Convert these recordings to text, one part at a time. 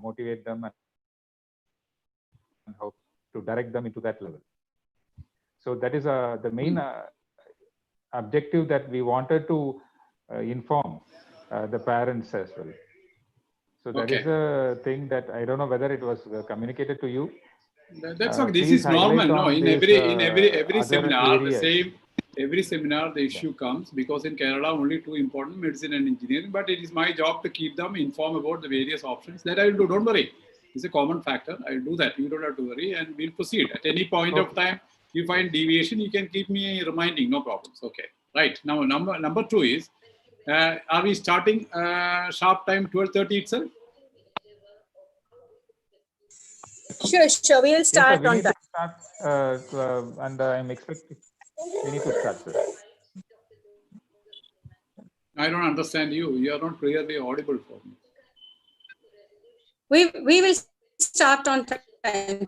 motivate them and how to direct them into that level. So that is the main objective that we wanted to inform the parents as well. So that is a thing that I don't know whether it was communicated to you. That's okay. This is normal. No, in every seminar, the same. Every seminar, the issue comes because in Kerala only two important, medicine and engineering. But it is my job to keep them informed about the various options. That I will do. Don't worry. It's a common factor. I will do that. You don't have to worry, and we'll proceed. At any point of time, you find deviation, you can keep me reminding. No problems. Okay. Right. Now, number two is, are we starting sharp time 12:30 itself? Sure. We'll start on that. And I'm expecting we need to start. I don't understand you. You are not clearly audible for me. We will start on time.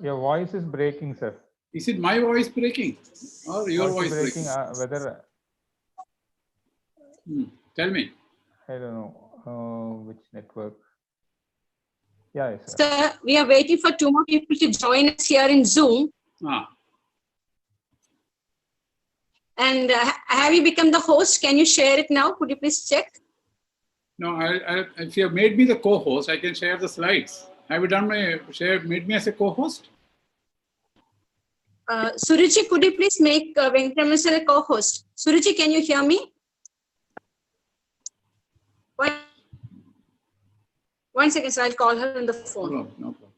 Your voice is breaking, sir. Is it my voice breaking or your voice breaking? Whether. Tell me. I don't know which network. Yeah, yes, sir, we are waiting for 2 more people to join us here in Zoom. And have you become the host? Can you share it now? Could you please check? No, if you have made me the co-host, I can share the slides. Have you done made me as a co-host? Suruchi, could you please make Venkatraman sir a co-host? Suruchi, can you hear me? One second, so I'll call her on the phone. No problem.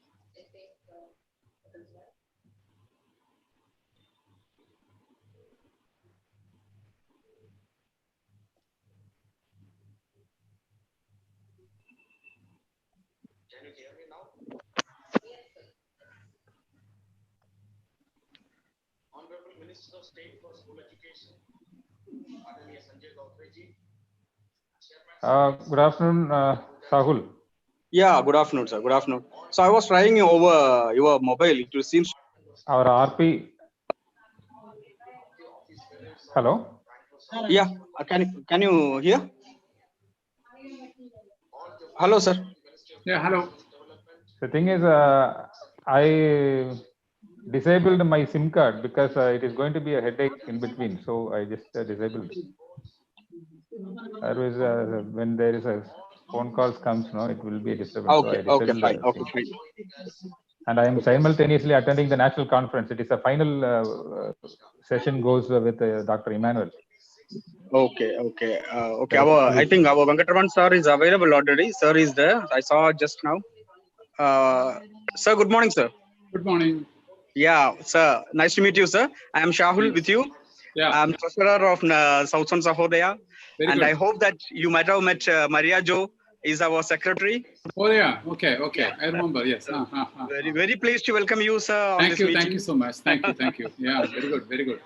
Can you hear me now? Honorable Minister of State for School Education, Aditya Sanjay Gautreji. Good afternoon, Sahul. Yeah, good afternoon, sir. Good afternoon. So I was trying over your mobile. It seems our RP. Hello. Yeah, can you hear? Hello, sir. Yeah, hello. The thing is, I disabled my SIM card because it is going to be a headache in between. So I just disabled it. Otherwise, when there is a phone calls comes, it will be a disturbance. Okay, so fine. And I am simultaneously attending the national conference. It is a final session goes with Dr. Emmanuel. Okay. I think our Venkatraman sir is available already. Sir is there. I saw just now. Sir, good morning, sir. Good morning. Yeah, sir. Nice to meet you, sir. I am Shahul with you. Yeah. I'm treasurer of Southern Sahodya. Very and good. I hope that you might have met Maria Jo is our secretary. Oh yeah, okay. Yeah. I remember, yes. Very pleased to welcome you, sir. Thank you so much. Thank you. Yeah, very good.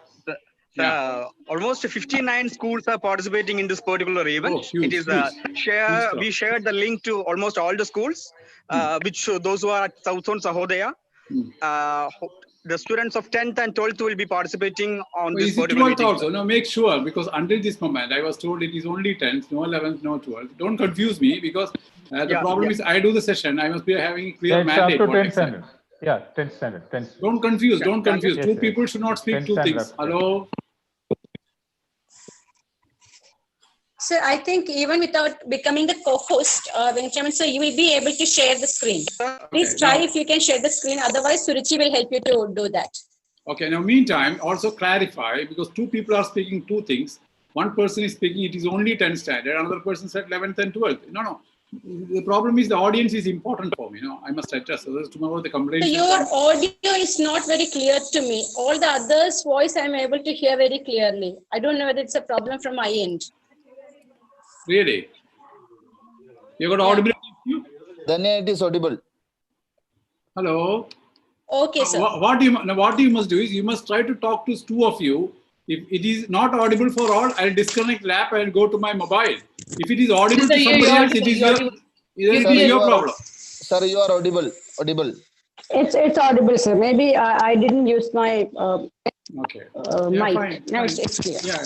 Almost 59 schools are participating in this particular event. Huge, it is we shared the link to almost all the schools, which those who are at Southern Sahodya. The students of 10th and 12th will be participating on this particular meeting. Also? No, make sure, because until this moment, I was told it is only 10th, no 11th, no 12th. Don't confuse me, because the problem is I do the session. I must be having a clear mandate. Up to 10th standard. Yeah, 10th standard. Don't confuse. Two people should not speak two things. Hello? Sir, I think even without becoming the co-host, Venkatraman sir, you will be able to share the screen. Please try if you can share the screen. Otherwise, Suruchi will help you to do that. Okay. Now, meantime, also clarify, because two people are speaking two things. One person is speaking, it is only 10th standard. Another person said 11th and 12th. No. The problem is the audience is important for me. I must adjust. Otherwise, tomorrow the complaint. So your audio is not very clear to me. All the others' voice I am able to hear very clearly. I don't know whether it's a problem from my end. Really? You got audibility? Then it is audible. Hello? Okay, sir. What you must do is you must try to talk to two of you. If it is not audible for all, I'll disconnect lap and go to my mobile. If it is audible to somebody else, it is your problem. Sir, you are audible. It's audible, sir. Maybe I didn't use my mic. Now it's clear. Yeah,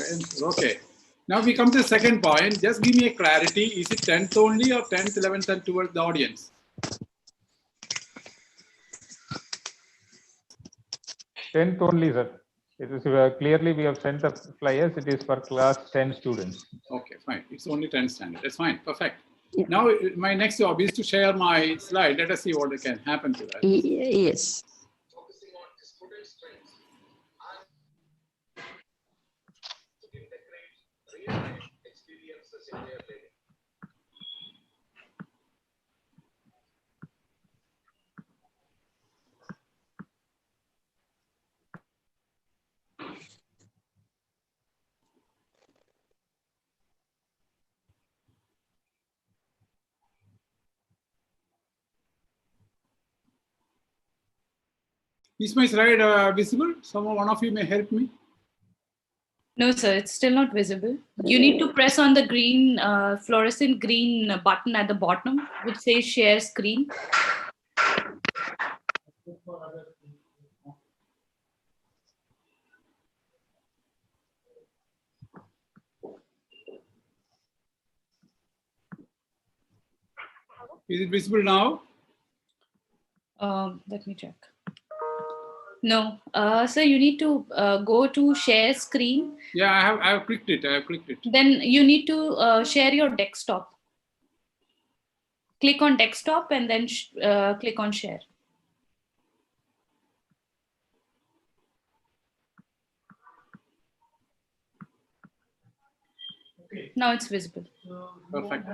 okay. Now we come to the second point. Just give me a clarity. Is it 10th only or 10th, 11th, and 12th the audience? 10th only, sir. It is clearly we have sent the flyers. It is for class 10 students. Okay, fine. It's only 10th standard. That's fine. Perfect. Yeah. Now my next job is to share my slide. Let us see what can happen to that. Yes. Focusing on the student strengths and to integrate real-life experiences in their learning. Is my slide visible? One of you may help me. No, sir, it's still not visible. You need to press on the green, fluorescent green button at the bottom, which says share screen. Is it visible now? Let me check. No, sir, you need to go to share screen. Yeah, I have clicked it. I have clicked it. Then you need to share your desktop. Click on desktop and then click on share. Okay. Now it's visible. Perfect.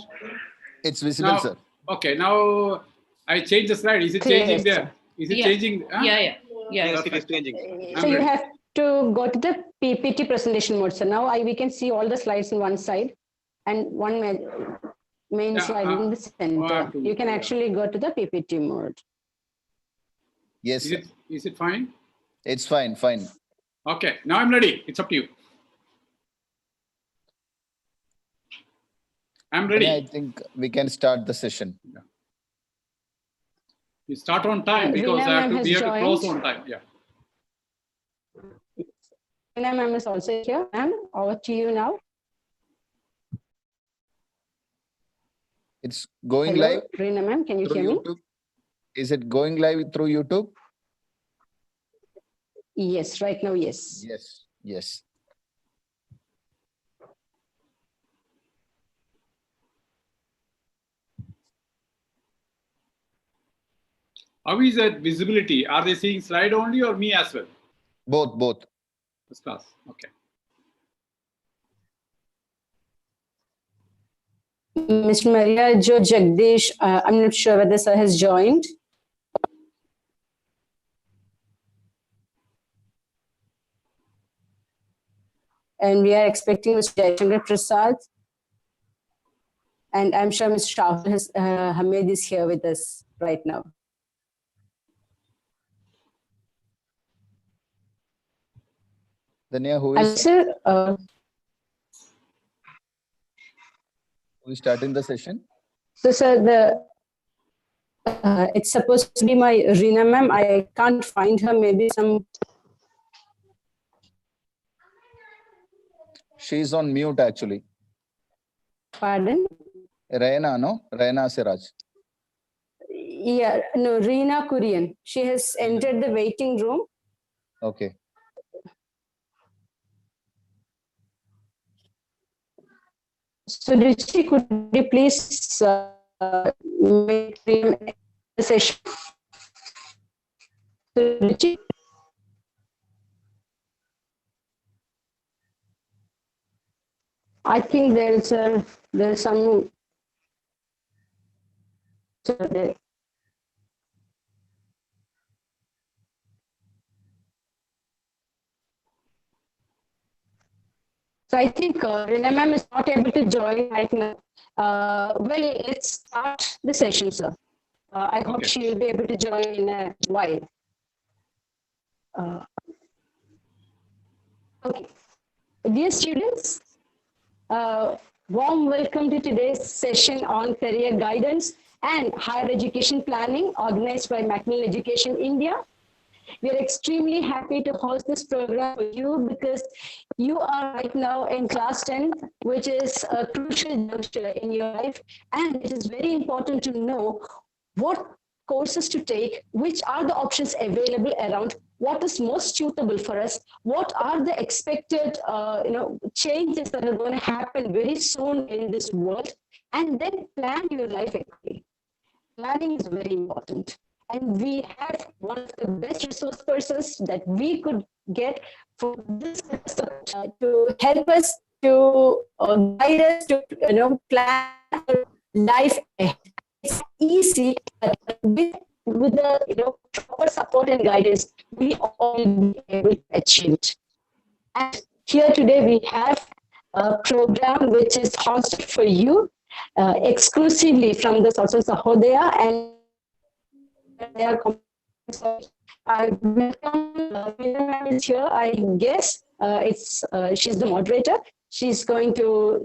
It's visible, Now, sir. okay, now I change the slide. Is it Clear, changing sir. there? Is it Yeah. changing? Huh? Yeah. Yes, it is changing. So you have to go to the PPT presentation mode. So now we can see all the slides on one side and one main slide in the center. You can actually go to the PPT mode. Yes, sir. Is it fine? It's fine, fine. Okay, now I'm ready. It's up to you. I'm ready. I think we can start the session. We start on time because we have to close on time. Yeah. Reena ma'am is also here. Ma'am, over to you now. It's going Hello, live Reena ma'am, can you through hear me? YouTube. Is it going live through YouTube? Yes, right now, yes. Yes, yes. How is that visibility? Are they seeing slide only or me as well? Both. First class. Okay. Mr. Maria Jo Jagdish, I'm not sure whether sir has joined. And we are expecting Mr. Jayashankar Prasad. And I'm sure Mr. Shahul Hamid is here with us right now. Dania, who is starting the session? So, sir, it's supposed to be my Reena ma'am. I can't find her. Maybe some. She's on mute actually. Pardon? Raina, no? Raina Siraj. Yeah, no, Reena Kurian. She has entered the waiting room. Okay. So, Ruchi, could you please make the session? So, Ruchi? I think there's some. So I think Reena ma'am is not able to join right now. Well, let's start the session, sir. I hope she will be able to join in a while. Okay. Dear students, warm welcome to today's session on career guidance and higher education planning organized by Macmillan Education India. We are extremely happy to host this program for you because you are right now in class 10, which is a crucial juncture in your life. And it is very important to know what courses to take, which are the options available around, what is most suitable for us, what are the expected changes that are going to happen very soon in this world, and then plan your life accordingly. Planning is very important. And we have one of the best resource persons that we could get for this to help us, to guide us to plan our life ahead. It's easy, but with the proper support and guidance, we all will be able to achieve it. And here today we have a program which is hosted for you exclusively from the Southern Sahodya, and they are I welcome Miriam is here. I guess she's the moderator. She's going to.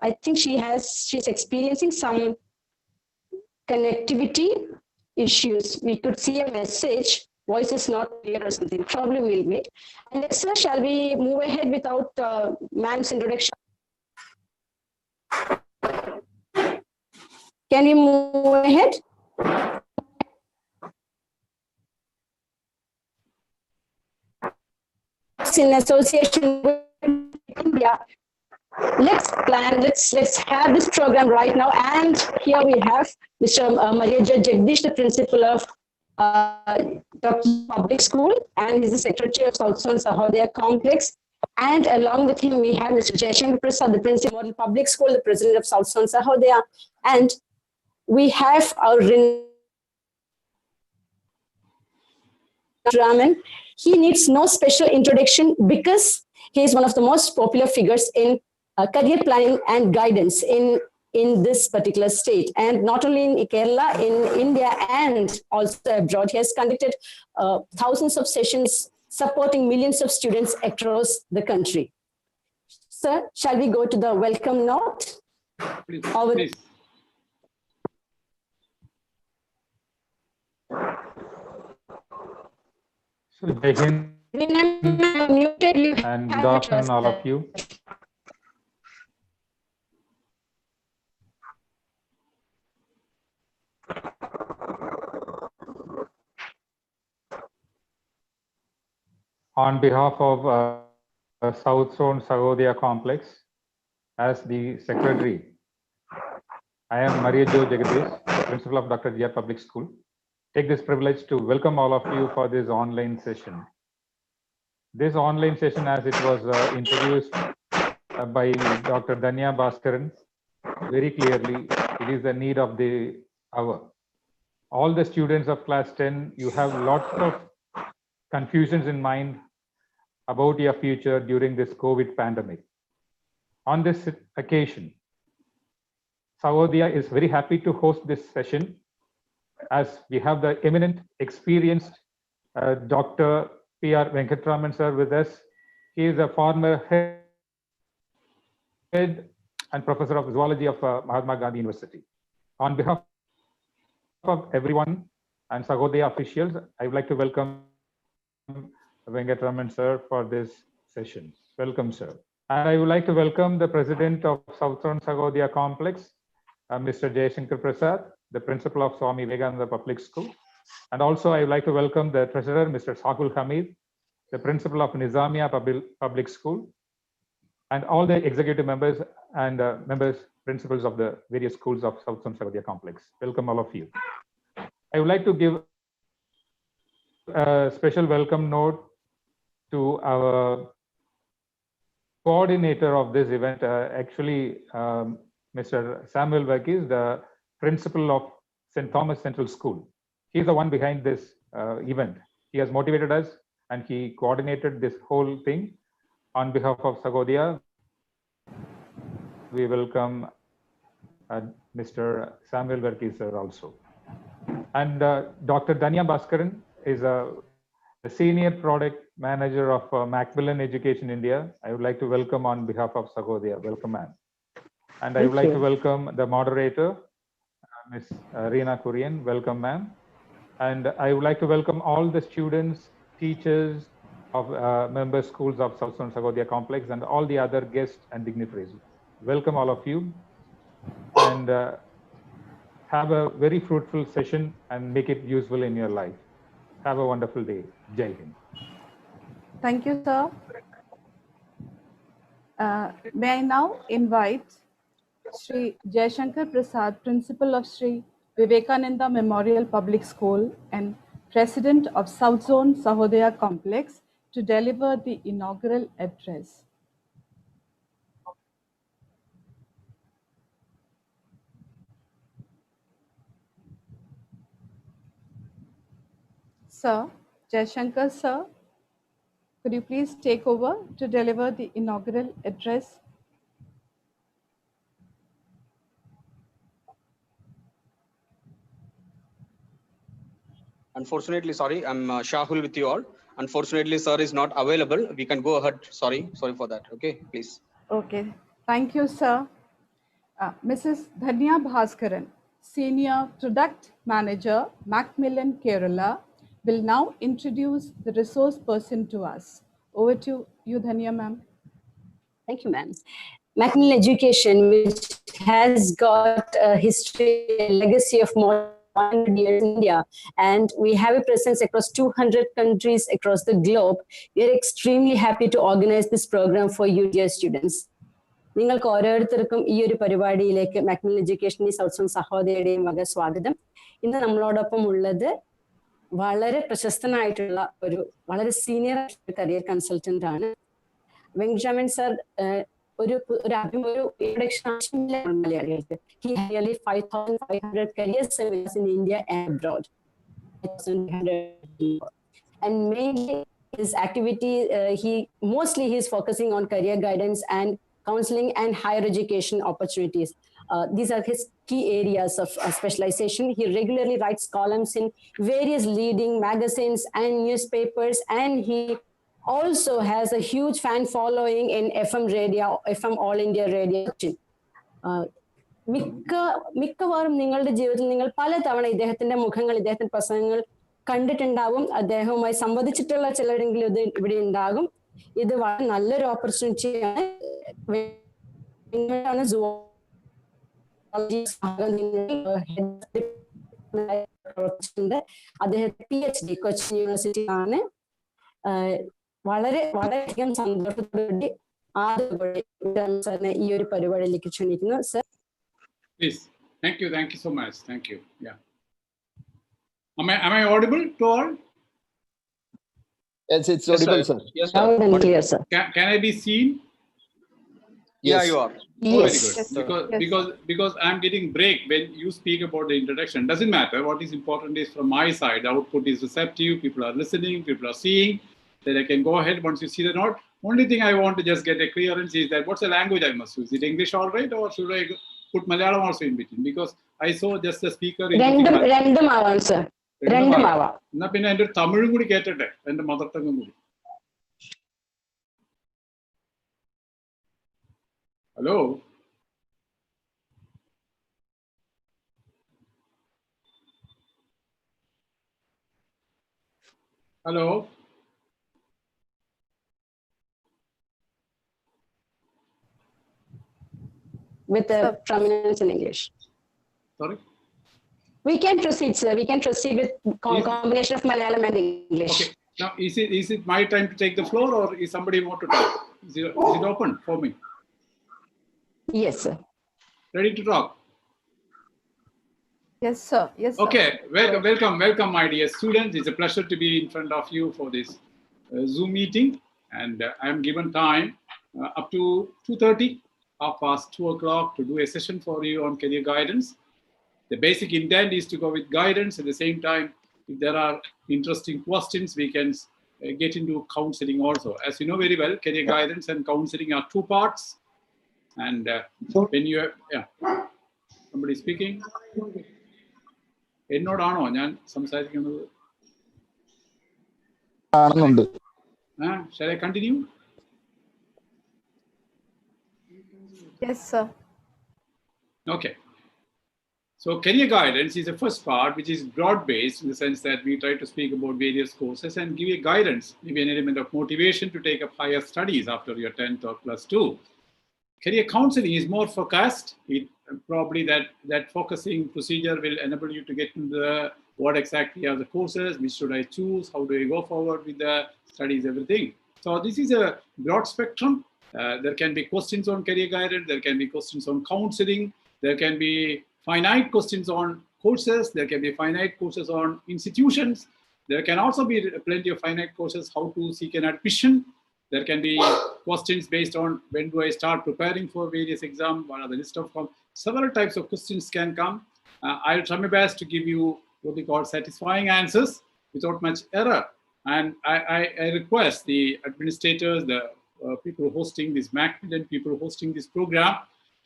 I think she's experiencing some connectivity issues. We could see a message. Voice is not clear or something. Probably we'll wait. And next, sir, shall we move ahead without ma'am's introduction? Can you move ahead? In association with India, let's plan, let's have this program right now. And here we have Mr. Mariaja Jagdish, the principal of Dr. Public School, and he's the secretary of Southern Sahodya Complex. And along with him, we have Mr. Jaishankar Prasad, the principal of Public School, the president of Southern Sahodya. And we have our Raman. He needs no special introduction because he is one of the most popular figures in career planning and guidance in this particular state. And not only in Kerala, in India and also abroad, he has conducted thousands of sessions supporting millions of students across the country. Sir, shall we go to the welcome note? Please, please. So, Jai Hind and good afternoon, all of you. On behalf of South Zone Sahodya Complex, as the secretary, I am Mariajo Jagdish, principal of Dr. G.R. Public School. Take this privilege to welcome all of you for this online session. This online session, as it was introduced by Dr. Danya Bhaskaran, very clearly, it is the need of the hour. All the students of class 10, you have lots of confusions in mind about your future during this COVID pandemic. On this occasion, Sahodya is very happy to host this session, as we have the eminent, experienced Dr. P.R. Venkatraman sir with us. He is a former head and professor of zoology of Mahatma Gandhi University. On behalf of everyone and Sahodya officials, I would like to welcome Venkatraman sir for this session. Welcome, sir. And I would like to welcome the president of Southern Sahodya Complex, Mr. Jaishankar Prasad, the principal of Swami Vivekananda Public School. And also I would like to welcome the treasurer, Mr. Sakul Hamid, the principal of Nizamia Public School, and all the executive members and principals of the various schools of Southern Sahodya Complex. Welcome all of you. I would like to give a special welcome note to our coordinator of this event, Mr. Samuel Verghese, the principal of St. Thomas Central School. He's the one behind this event. He has motivated us and he coordinated this whole thing. On behalf of Sahodya, we welcome Mr. Samuel Verghese sir also. And Dr. Danya Bhaskaran is the senior product manager of Macmillan Education India. I would like to welcome on behalf of Sahodya. Welcome, ma'am. And I would like to welcome the moderator, Ms. Reena Kurian. Welcome, ma'am. And I would like to welcome all the students, teachers of member schools of Southern Sahodya Complex and all the other guests and dignitaries. Welcome all of you, and have a very fruitful session and make it useful in your life. Have a wonderful day. Jai Hind. Thank you, sir. May I now invite Sri Jayashankar Prasad, Principal of Sri Vivekananda Memorial Public School and President of South Zone Sahodaya Complex, to deliver the inaugural address. Sir, Jayashankar sir, could you please take over to deliver the inaugural address? Unfortunately, sorry, I'm Shahul with you all. Unfortunately, sir is not available. We can go ahead. Sorry for that. Okay, please. Okay, thank you, sir. Mrs. Dhanya Bhaskaran, Senior Product Manager, Macmillan, Kerala, will now introduce the resource person to us. Over to you, Dhanya, ma'am. Thank you, ma'am. Macmillan Education, which has got a history and legacy of more than 100 years in India, and we have a presence across 200 countries across the globe, we are extremely happy to organize this program for you, dear students. നിങ്ങൾക്ക് ഓരോരുത്തർക്കും ഈ ഒരു പരിപാടിയിലേക്ക് Maximilian education south zone സഹോദയയുടെയും വക സ്വാഗതം. ഇന്ന് നമ്മളോടൊപ്പം ഉള്ളത് വളരെ പ്രശസ്തനായിട്ടുള്ള വളരെ സീനിയർ കരിയർ കൺസൾട്ടന്റ് ആണ് വെങ്കട്ടരാമൻ സർ. ഒരു ഇൻട്രൊഡക്ഷൻ ആവശ്യമില്ല മലയാളികൾക്ക്. He had nearly 5,500 career services in India and abroad. And mainly his activity, he is focusing on career guidance and counseling and higher education opportunities. These are his key areas of specialization. He regularly writes columns in various leading magazines and newspapers, and he also has a huge fan following in FM All India Radio. മിക്കവാറും നിങ്ങളുടെ ജീവിതത്തിൽ നിങ്ങൾ പലതവണ ഇദ്ദേഹത്തിന്റെ മുഖങ്ങൾ, ഇദ്ദേഹത്തിന്റെ പ്രസംഗങ്ങൾ കണ്ടിട്ടുണ്ടാവും. അദ്ദേഹവുമായി സംവദിച്ചിട്ടുള്ള ചിലരെങ്കിലും ഇത് ഇവിടെ ഉണ്ടാകും. ഇത് വളരെ നല്ലൊരു ഓപ്പർച്യൂണിറ്റിയാണ്. അദ്ദേഹത്തെ PhD കൊച്ചിൻ യൂണിവേഴ്സിറ്റിയാണ്. വളരെയധികം സന്തോഷത്തോടെ സാറിനെ ഈ ഒരു പരിപാടിയിലേക്ക് ക്ഷണിക്കുന്നു. Sir, please. Thank you so much. Thank you. Yeah. Am I audible to all? Yes, it's audible, sir. Yes, loud and clear, sir. Can I be seen? Yeah, you are. Oh, very good. Yes, because I'm getting break when you speak about the introduction. Doesn't matter. What is important is from my side, the output is receptive. People are listening. People are seeing. Then I can go ahead once you see the note. Only thing I want to just get a clearance is that what's the language I must use? Is it English all right, or should I put Malayalam also in between? Because I saw just the speaker. രണ്ടും ആവാം sir, രണ്ടും ആവാം. എന്നാ പിന്നെ എൻ്റെ തമിഴും കൂടി കേട്ടിട്ടെ, എൻ്റെ മദർ ടങ്ങും കൂടി. Hello, hello, with a prominence in English. Sorry? We can proceed, sir. We can proceed with combination of Malayalam and English. Okay. Now, is it my time to take the floor, or is somebody want to talk? Is it open for me? Yes, sir. Ready to talk? Yes, sir. Yes, sir. Okay. Welcome, my dear students. It's a pleasure to be in front of you for this Zoom meeting. And I am given time up to 2:30, 2:30 to do a session for you on career guidance. The basic intent is to go with guidance. At the same time, if there are interesting questions, we can get into counseling also. As you know very well, career guidance and counseling are two parts. And when you have, somebody speaking. എന്നോടാണോ ഞാൻ സംസാരിക്കുന്നത്? Shall I continue? Yes, sir. Okay. So career guidance is the first part, which is broad-based in the sense that we try to speak about various courses and give you guidance, maybe an element of motivation to take up higher studies after your 10th or +2. Career counseling is more focused. It probably that focusing procedure will enable you to get into the what exactly are the courses, which should I choose, how do I go forward with the studies, everything. So this is a broad spectrum. There can be questions on career guidance, there can be questions on counseling, there can be finite questions on courses, there can be finite courses on institutions, there can also be plenty of finite courses, how to seek an admission. There can be questions based on when do I start preparing for various exams, what are the list of several types of questions can come. I'll try my best to give you what we call satisfying answers without much error. And I request the administrators, the people hosting this Macmillan, people hosting this program,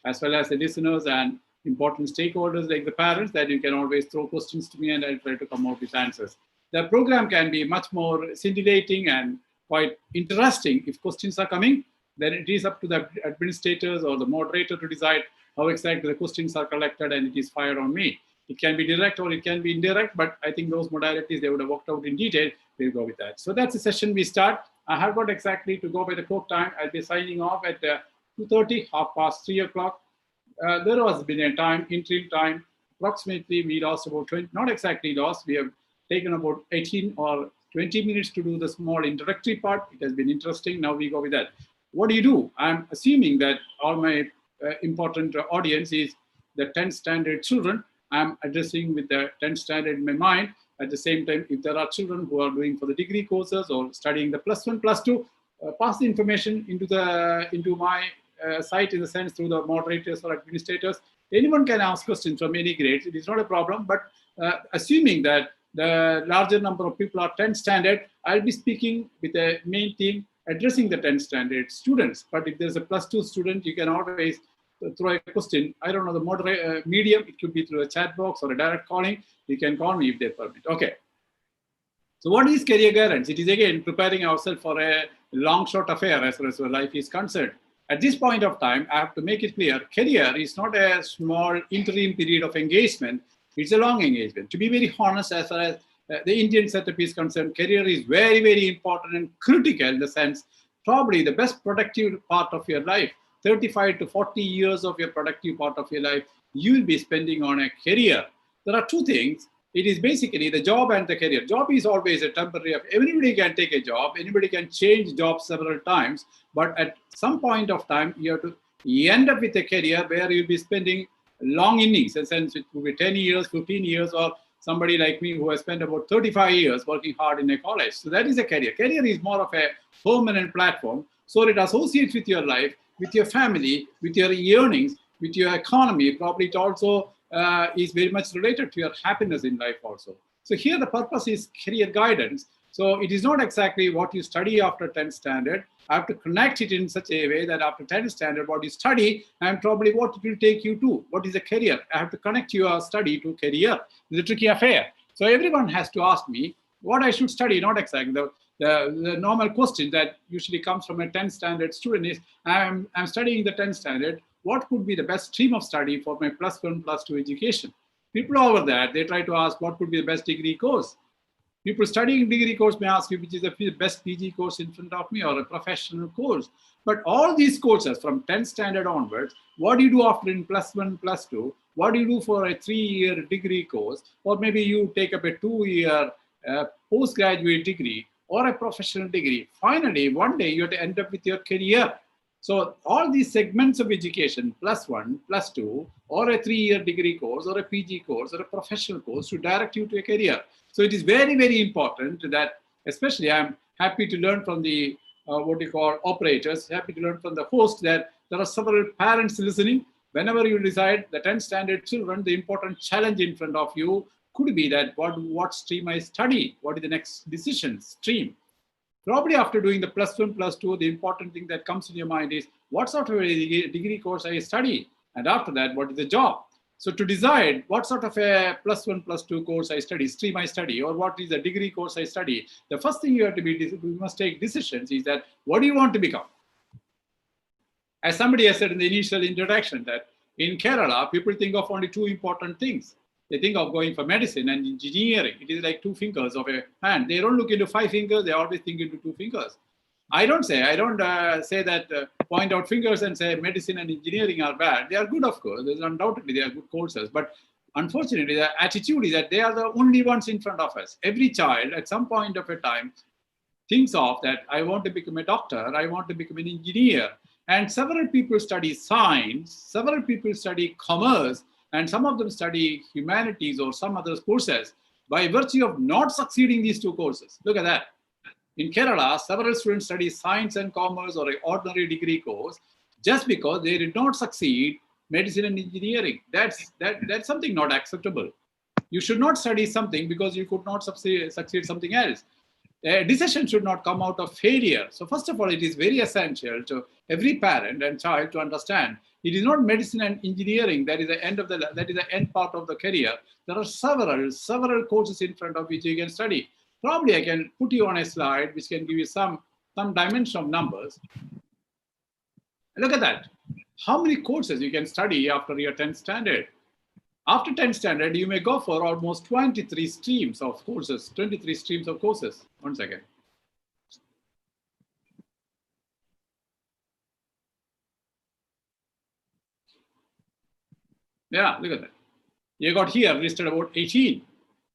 as well as the listeners and important stakeholders like the parents, that you can always throw questions to me and I'll try to come up with answers. The program can be much more scintillating and quite interesting. If questions are coming, then it is up to the administrators or the moderator to decide how exactly the questions are collected and it is fired on me. It can be direct or it can be indirect, but I think those modalities they would have worked out in detail. We'll go with that. So that's the session we start. I have got exactly to go by the clock time. I'll be signing off at 2:30, 3:30 o'clock. There was been a time, interim time, approximately we lost about 20, not exactly lost, we have taken about 18 or 20 minutes to do the small introductory part. It has been interesting. Now we go with that. What do you do? I'm assuming that all my important audience is the 10th standard children. I'm addressing with the 10th standard in my mind. At the same time, if there are children who are doing for the degree courses or studying the +1, +2, pass the information into my site in the sense through the moderators or administrators. Anyone can ask questions from any grade. It is not a problem, but assuming that the larger number of people are 10th standard, I'll be speaking with the main team addressing the 10th standard students. But if there's a +2 student, you can always throw a question. I don't know the medium, it could be through a chat box or a direct calling. You can call me if they permit. Okay. So what is career guidance? It is again preparing ourselves for a long short affair as far as our life is concerned. At this point of time, I have to make it clear, career is not a small interim period of engagement. It's a long engagement. To be very honest, as far as the Indian setup is concerned, career is very, very important and critical in the sense, probably the best productive part of your life, 35 to 40 years of your productive part of your life, you will be spending on a career. There are two things. It is basically the job and the career. Job is always a temporary. Everybody can take a job. Anybody can change jobs several times. But at some point of time, you have to end up with a career where you'll be spending long innings. In a sense, it will be 10 years, 15 years, or somebody like me who has spent about 35 years working hard in a college. So that is a career. Career is more of a permanent platform. So it associates with your life, with your family, with your earnings, with your economy. Probably it also is very much related to your happiness in life also. So here the purpose is career guidance. So it is not exactly what you study after 10th standard. I have to connect it in such a way that after 10th standard, what you study and probably what it will take you to. What is a career? I have to connect your study to career. It's a tricky affair. So everyone has to ask me what I should study, not exactly. The normal question that usually comes from a 10th standard student is, I'm studying the 10th standard. What could be the best stream of study for my +1, +2 education? People over that, they try to ask what could be the best degree course. People studying degree course may ask you which is the best PG course in front of me or a professional course. But all these courses from 10th standard onwards, what do you do after in +1, +2? What do you do for a 3-year degree course? Or maybe you take up a 2-year postgraduate degree or a professional degree. Finally, one day you have to end up with your career. So all these segments of education, +1, +2, or a 3-year degree course, or a PG course, or a professional course to direct you to a career. So it is very, very important that, especially I'm happy to learn from the, what you call operators, happy to learn from the host that there are several parents listening. Whenever you decide the 10th standard children, the important challenge in front of you could be that what stream I study, what is the next decision stream. Probably after doing the +1, +2, the important thing that comes in your mind is what sort of a degree course I study, and after that, what is the job? So to decide what sort of a +1, +2 course I study, stream I study, or what is the degree course I study, the first thing you must take decisions is that what do you want to become? As somebody has said in the initial introduction that In Kerala, people think of only two important things. They think of going for medicine and engineering. It is like two fingers of a hand. They don't look into 5 fingers. They always think into 2 fingers. I don't say that point out fingers and say medicine and engineering are bad. They are good, of course. There's undoubtedly they are good courses. But unfortunately, the attitude is that they are the only ones in front of us. Every child at some point of a time thinks of that I want to become a doctor, I want to become an engineer. And several people study science, several people study commerce, and some of them study humanities or some other courses by virtue of not succeeding these 2 courses. Look at that. In Kerala, several students study science and commerce or an ordinary degree course just because they did not succeed medicine and engineering. That's something not acceptable. You should not study something because you could not succeed something else. A decision should not come out of failure. So first of all, it is very essential to every parent and child to understand it is not medicine and engineering that is the end part of the career. There are several courses in front of which you can study. Probably I can put you on a slide which can give you some dimension of numbers. Look at that. How many courses you can study after your 10th standard? After 10th standard, you may go for almost 23 streams of courses. 23 streams of courses. One second. Yeah, look at that. You got here listed about 18.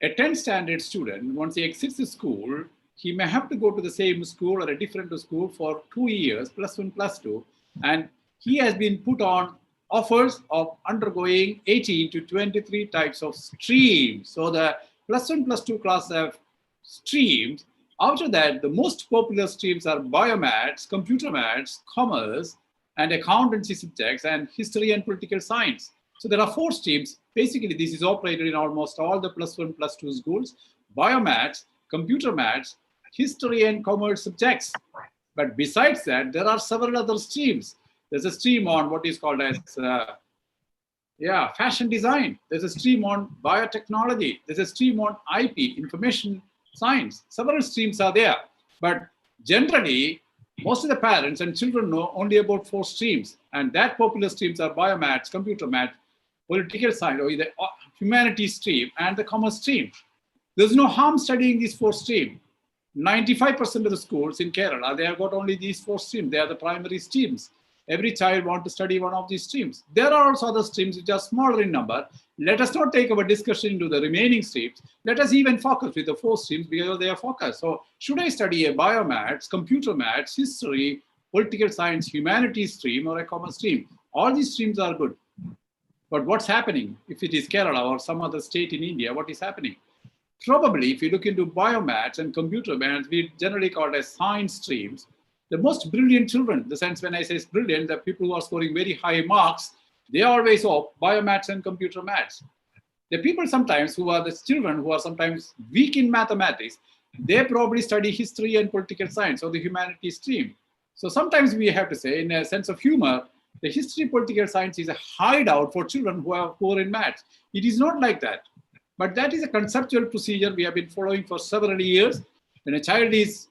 A 10th standard student, once he exits the school, he may have to go to the same school or a different school for 2 years, +1, +2, and he has been put on offers of undergoing 18 to 23 types of streams. So the +1, +2 class have streams. After that, the most popular streams are biomaths, computer maths, commerce, and accountancy subjects, and history and political science. So there are 4 streams. Basically, this is operated in almost all the +1, +2 schools: biomaths, computer maths, history and commerce subjects. But besides that, there are several other streams. There's a stream on what is called as fashion design. There's a stream on biotechnology. There's a stream on IP, information science. Several streams are there. But generally, most of the parents and children know only about 4 streams. And that popular streams are biomaths, computer math, political science, or the humanities stream, and the commerce stream. There's no harm studying these 4 streams. 95% of the schools in Kerala, they have got only these 4 streams. They are the primary streams. Every child wants to study one of these streams. There are also other streams which are smaller in number. Let us not take our discussion into the remaining streams. Let us even focus with the 4 streams because they are focused. So should I study a biomaths, computer maths, history, political science, humanities stream, or a commerce stream? All these streams are good. But what's happening if it is Kerala or some other state in India? What is happening? Probably if you look into biomaths and computer maths, we generally call it as science streams. The most brilliant children, the sense when I say brilliant, the people who are scoring very high marks, they always opt biomaths and computer maths. The people sometimes who are the children who are sometimes weak in mathematics, they probably study history and political science or the humanities stream. So sometimes we have to say, in a sense of humor, the history political science is a hideout for children who are poor in maths. It is not like that. But that is a conceptual procedure we have been following for several years. When a child is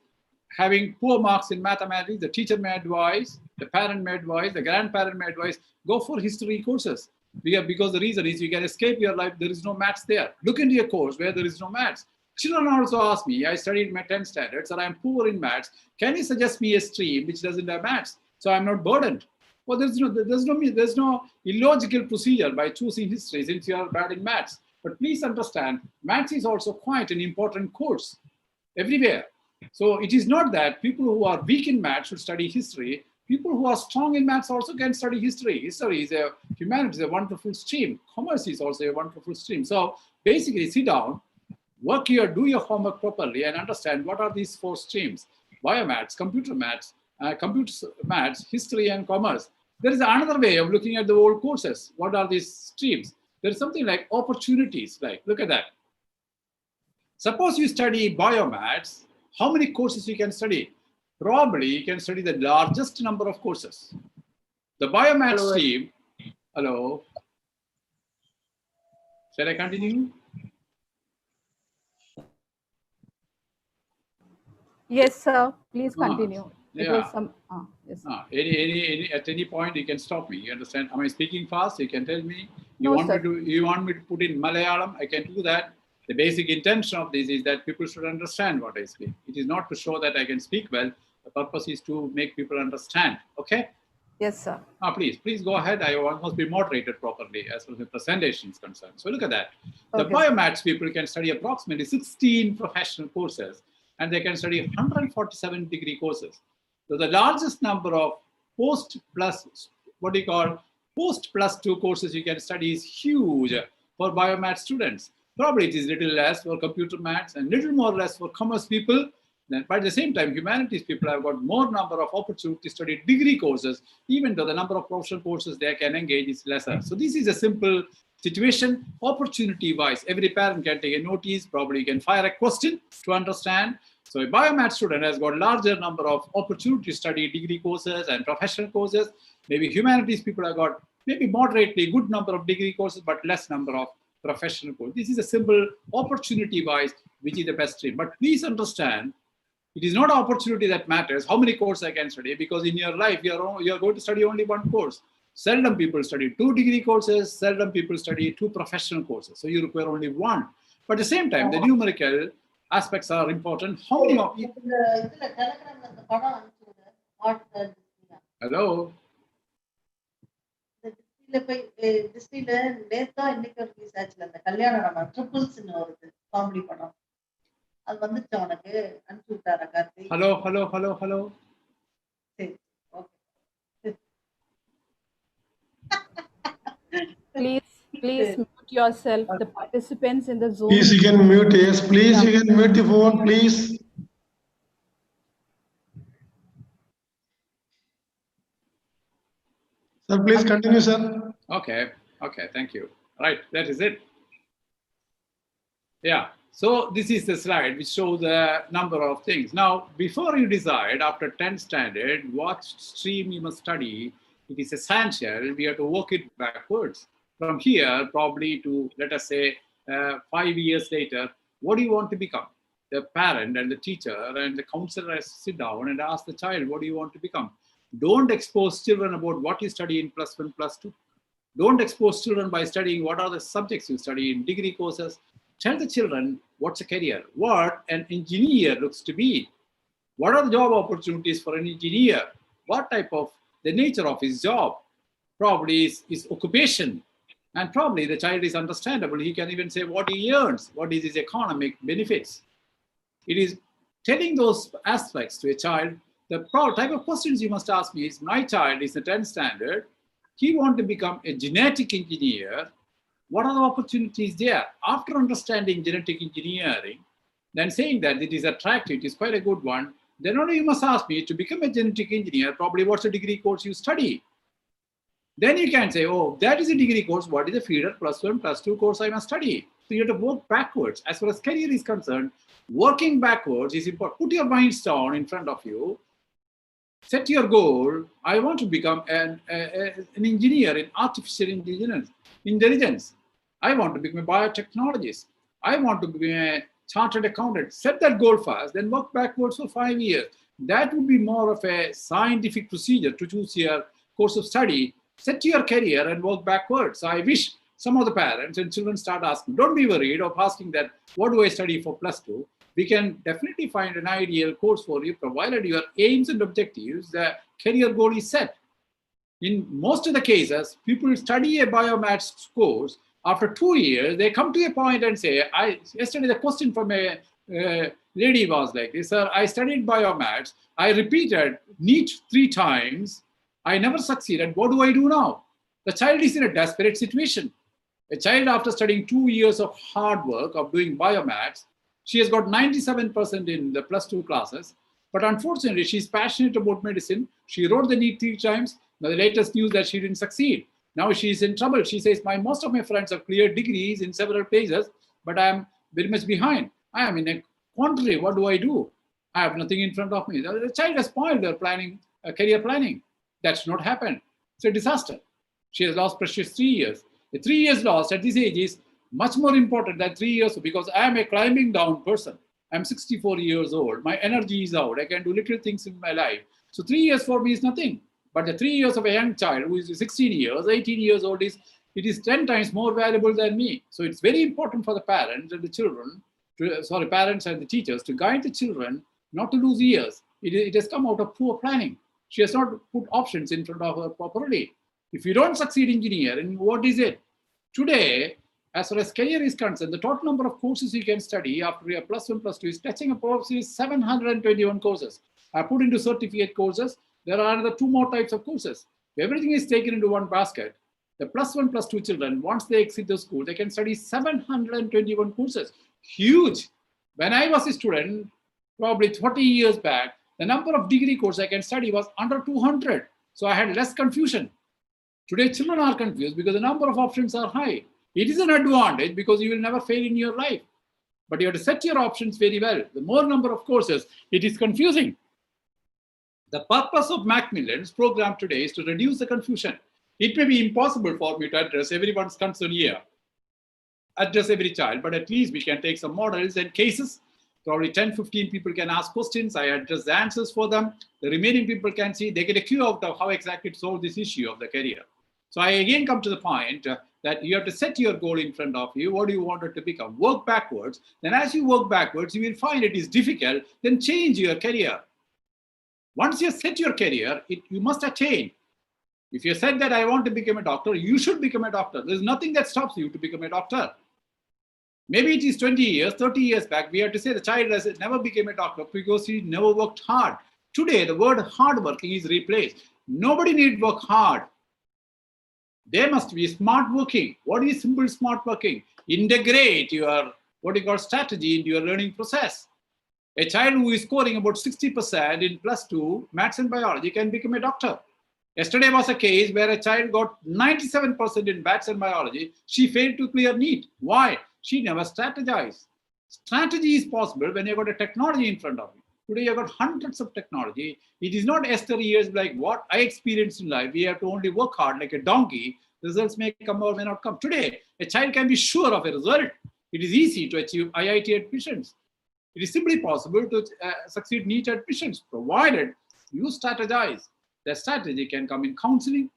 having poor marks in mathematics, the teacher may advise, the parent may advise, the grandparent may advise, go for history courses. Because the reason is you can escape your life, there is no maths there. Look into a course where there is no maths. Children also ask me, I studied my 10th standards and I'm poor in maths. Can you suggest me a stream which doesn't have maths so I'm not burdened? Well, there's no illogical procedure by choosing history since you are bad in maths. But please understand, maths is also quite an important course everywhere. So it is not that people who are weak in maths should study history. People who are strong in maths also can study history. History is humanities is a wonderful stream. Commerce is also a wonderful stream. So basically sit down, work here, do your homework properly and understand what are these 4 streams: biomaths, computer maths, history and commerce. There is another way of looking at the old courses. What are these streams? There's something like opportunities. Like, look at that. Suppose you study biomaths, how many courses you can study? Probably you can study the largest number of courses. The biomaths stream, hello? Shall I continue? Yes, sir. Please continue. It was some. Yes. At any point you can stop me. You understand? Am I speaking fast? You can tell me. You No, want sir. you want me to put in Malayalam? I can do that. The basic intention of this is that people should understand what I speak. It is not to show that I can speak well. The purpose is to make people understand. Okay? Yes, sir. Please go ahead. I must be moderated properly as far as the presentation is concerned. So look at that. The Okay. biomaths people can study approximately 16 professional courses, and they can study 147 degree courses. So the largest number of post plus 2 courses you can study is huge for biomath students. Probably it is little less for computer maths and little more or less for commerce people. But at the same time, humanities people have got more number of opportunities to study degree courses, even though the number of professional courses they can engage is lesser. So this is a simple situation, opportunity-wise. Every parent can take a notice, probably you can fire a question to understand. So a biomath student has got larger number of opportunities to study degree courses and professional courses. Maybe humanities people have got maybe moderately good number of degree courses, but less number of professional courses. This is a simple opportunity-wise, which is the best stream. But please understand, it is not opportunity that matters, how many courses I can study, because in your life, you are going to study only one course. Seldom people study 2 degree courses, seldom people study 2 professional courses. So you require only one. But at the same time, the numerical aspects are important. How many of you? Hello? Hello. Please mute yourself. The participants in the Zoom. Please, you can mute. Yes, please, you can mute the phone, please. Sir, please continue, sir. Okay, thank you. Right, that is it. Yeah, so this is the slide which shows the number of things. Now, before you decide after 10th standard what stream you must study, it is essential we have to work it backwards. From here, probably to, let us say, 5 years later, what do you want to become? The parent and the teacher and the counselor sit down and ask the child, what do you want to become? Don't expose children about what you study in +1, +2. Don't expose children by studying what are the subjects you study in degree courses. Tell the children what's a career, what an engineer looks to be. What are the job opportunities for an engineer? What type of the nature of his job? Probably his occupation. And probably the child is understandable. He can even say what he earns, what is his economic benefits. It is telling those aspects to a child. The type of questions you must ask me is, my child is a 10th standard. He wants to become a genetic engineer. What are the opportunities there? After understanding genetic engineering, then saying that it is attractive, it is quite a good one, then only you must ask me to become a genetic engineer, probably what's the degree course you study? Then you can say, oh, that is a degree course. What is the feeder +1, +2 course I must study? So you have to work backwards. As far as career is concerned, working backwards is important. Put your minds down in front of you. Set your goal. I want to become an engineer in artificial intelligence. I want to become a biotechnologist. I want to be a chartered accountant. Set that goal first, then work backwards for 5 years. That would be more of a scientific procedure to choose your course of study. Set your career and work backwards. So I wish some of the parents and children start asking, don't be worried of asking that, what do I study for +2? We can definitely find an ideal course for you, provided your aims and objectives, the career goal is set. In most of the cases, people study a biomaths course. After 2 years, they come to a point and say, yesterday the question from a lady was like this, sir, I studied biomaths. I repeated NEET 3 times. I never succeeded. What do I do now? The child is in a desperate situation. A child, after studying 2 years of hard work of doing biomaths, she has got 97% in the +2 classes. But unfortunately, she's passionate about medicine. She wrote the NEET 3 times. Now, the latest news that she didn't succeed. Now she's in trouble. She says, most of my friends have cleared degrees in several places, but I'm very much behind. I am in a quandary. What do I do? I have nothing in front of me. The child has spoiled her planning, career planning. That's not happened. It's a disaster. She has lost precious 3 years. The 3 years lost at this age is much more important than 3 years, because I am a climbing down person. I'm 64 years old. My energy is out. I can do little things in my life. So 3 years for me is nothing. But the 3 years of a young child who is 16 years, 18 years old, it is 10 times more valuable than me. So it's very important for the parents and the children, parents and the teachers to guide the children not to lose years. It has come out of poor planning. She has not put options in front of her properly. If you don't succeed in engineering, what is it? Today, as far as career is concerned, the total number of courses you can study after your +1, +2 is touching approximately 721 courses. I put into certificate courses. There are another 2 more types of courses. Everything is taken into one basket. The +1, +2 children, once they exit the school, they can study 721 courses. Huge. When I was a student, probably 40 years back, the number of degree courses I can study was under 200. So I had less confusion. Today, children are confused because the number of options are high. It is an advantage because you will never fail in your life. But you have to set your options very well. The more number of courses, it is confusing. The purpose of Macmillan's program today is to reduce the confusion. It may be impossible for me to address everyone's concern here, address every child, but at least we can take some models and cases. Probably 10, 15 people can ask questions. I address the answers for them. The remaining people can see, they get a clue out of how exactly to solve this issue of the career. So I again come to the point that you have to set your goal in front of you. What do you want it to become? Work backwards. Then as you work backwards, you will find it is difficult. Then change your career. Once you set your career, you must attain. If you said that I want to become a doctor, you should become a doctor. There's nothing that stops you to become a doctor. Maybe it is 20 years, 30 years back, we have to say the child has never became a doctor because he never worked hard. Today, the word hard working is replaced. Nobody needs work hard. There must be smart working. What is simple smart working? Integrate your, strategy into your learning process. A child who is scoring about 60% in +2 maths and biology can become a doctor. Yesterday was a case where a child got 97% in maths and biology. She failed to clear NEET. Why? She never strategized. Strategy is possible when you've got a technology in front of you. Today, you've got hundreds of technology. It is not years like what I experienced in life. We have to only work hard like a donkey. Results may come or may not come. Today, a child can be sure of a result. It is easy to achieve IIT admissions. It is simply possible to succeed NEET admissions, provided you strategize. The strategy can come in counseling.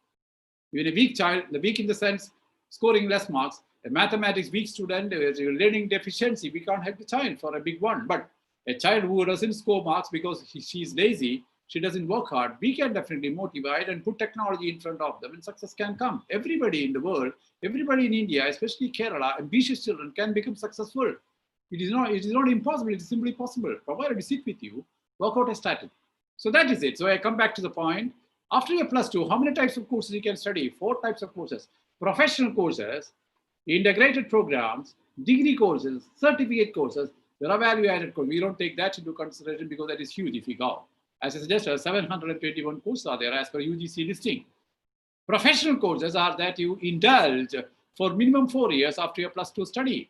Even a weak child, the weak in the sense, scoring less marks, a mathematics weak student, a learning deficiency, we can't help the child for a big one. But a child who doesn't score marks because she's lazy, she doesn't work hard, we can definitely motivate and put technology in front of them and success can come. Everybody in the world, everybody in India, especially Kerala, ambitious children can become successful. It is not impossible, it is simply possible, provided we sit with you, work out a strategy. So that is it. So I come back to the point. After your +2, how many types of courses you can study? 4 types of courses. Professional courses, integrated programs, degree courses, certificate courses. There are value-added courses. We don't take that into consideration because that is huge if you go. As I suggested, 721 courses are there as per UGC listing. Professional courses are that you indulge for minimum 4 years after your +2 study.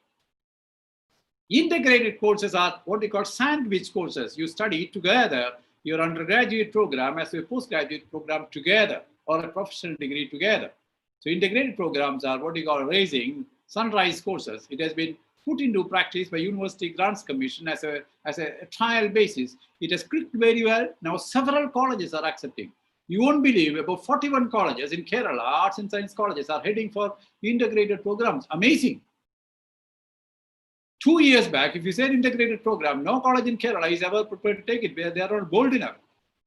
Integrated courses are what they call sandwich courses. You study together your undergraduate program as a postgraduate program together or a professional degree together. So integrated programs are what we call raising sunrise courses. It has been put into practice by University Grants Commission as a trial basis. It has clicked very well. Now several colleges are accepting. You won't believe about 41 colleges in Kerala, arts and science colleges are heading for integrated programs. Amazing. 2 years back, if you said integrated program, no college in Kerala is ever prepared to take it. They are not bold enough.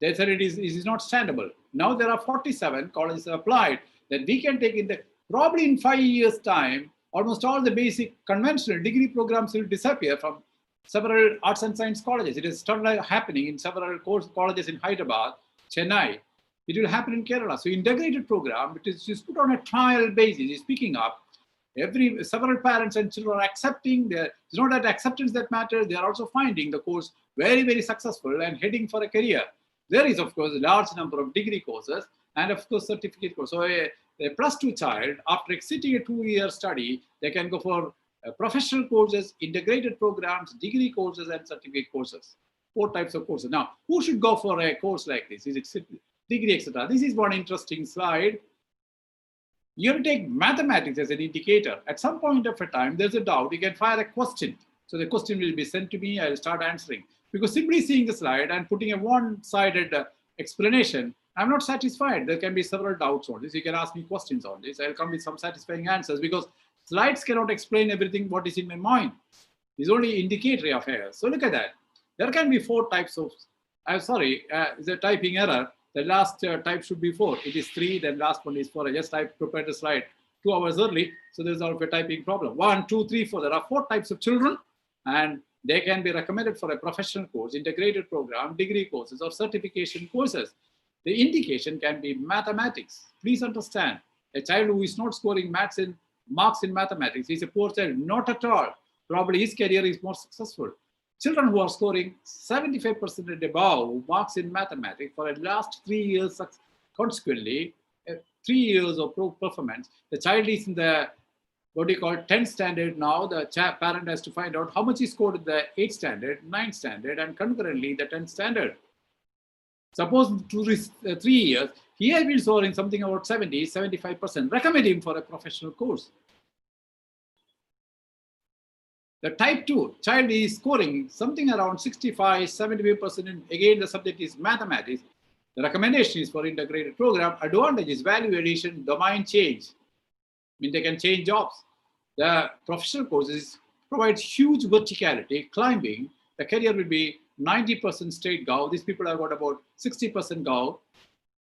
They said it is not standable. Now there are 47 colleges applied that we can take in the, probably in 5 years' time, almost all the basic conventional degree programs will disappear from several arts and science colleges. It has started happening in several colleges in Hyderabad, Chennai. It will happen in Kerala. So integrated program, which is put on a trial basis, is picking up. Several parents and children are accepting. It's not that acceptance that matters. They are also finding the course very, very successful and heading for a career. There is, of course, a large number of degree courses and, of course, certificate courses. So a +2 child, after exiting a 2-year study, they can go for professional courses, integrated programs, degree courses, and certificate courses. 4 types of courses. Now, who should go for a course like this? Is it degree, etc.? This is one interesting slide. You have to take mathematics as an indicator. At some point of a time, there's a doubt, you can fire a question. So the question will be sent to me, I'll start answering. Because simply seeing the slide and putting a one-sided explanation, I'm not satisfied. There can be several doubts on this. You can ask me questions on this. I'll come with some satisfying answers because slides cannot explain everything what is in my mind. It's only indicatory affairs. So look at that. There can be 4 types of, I'm sorry, it's a typing error. The last type should be 4. It is 3, then last one is 4. I just prepared the slide 2 hours early. So there's also a typing problem. 1, 2, 3, 4. There are 4 types of children and they can be recommended for a professional course, integrated program, degree courses or certification courses. The indication can be mathematics. Please understand, a child who is not scoring marks in mathematics is a poor child. Not at all. Probably his career is more successful. Children who are scoring 75% and above marks in mathematics for the last 3 years, consequently, 3 years of performance, the child is in the, what do you call, 10th standard now. The parent has to find out how much he scored in the 8th standard, 9th standard, and concurrently the 10th standard. Suppose 3 years, he has been scoring something about 70, 75%. Recommend him for a professional course. The type 2, child is scoring something around 65, 75%. And again, the subject is mathematics. The recommendation is for integrated program. Advantage is value addition, domain change. I mean, they can change jobs. The professional courses provide huge verticality, climbing. The career will be 90% straight Gov. These people have got about 60% Gov.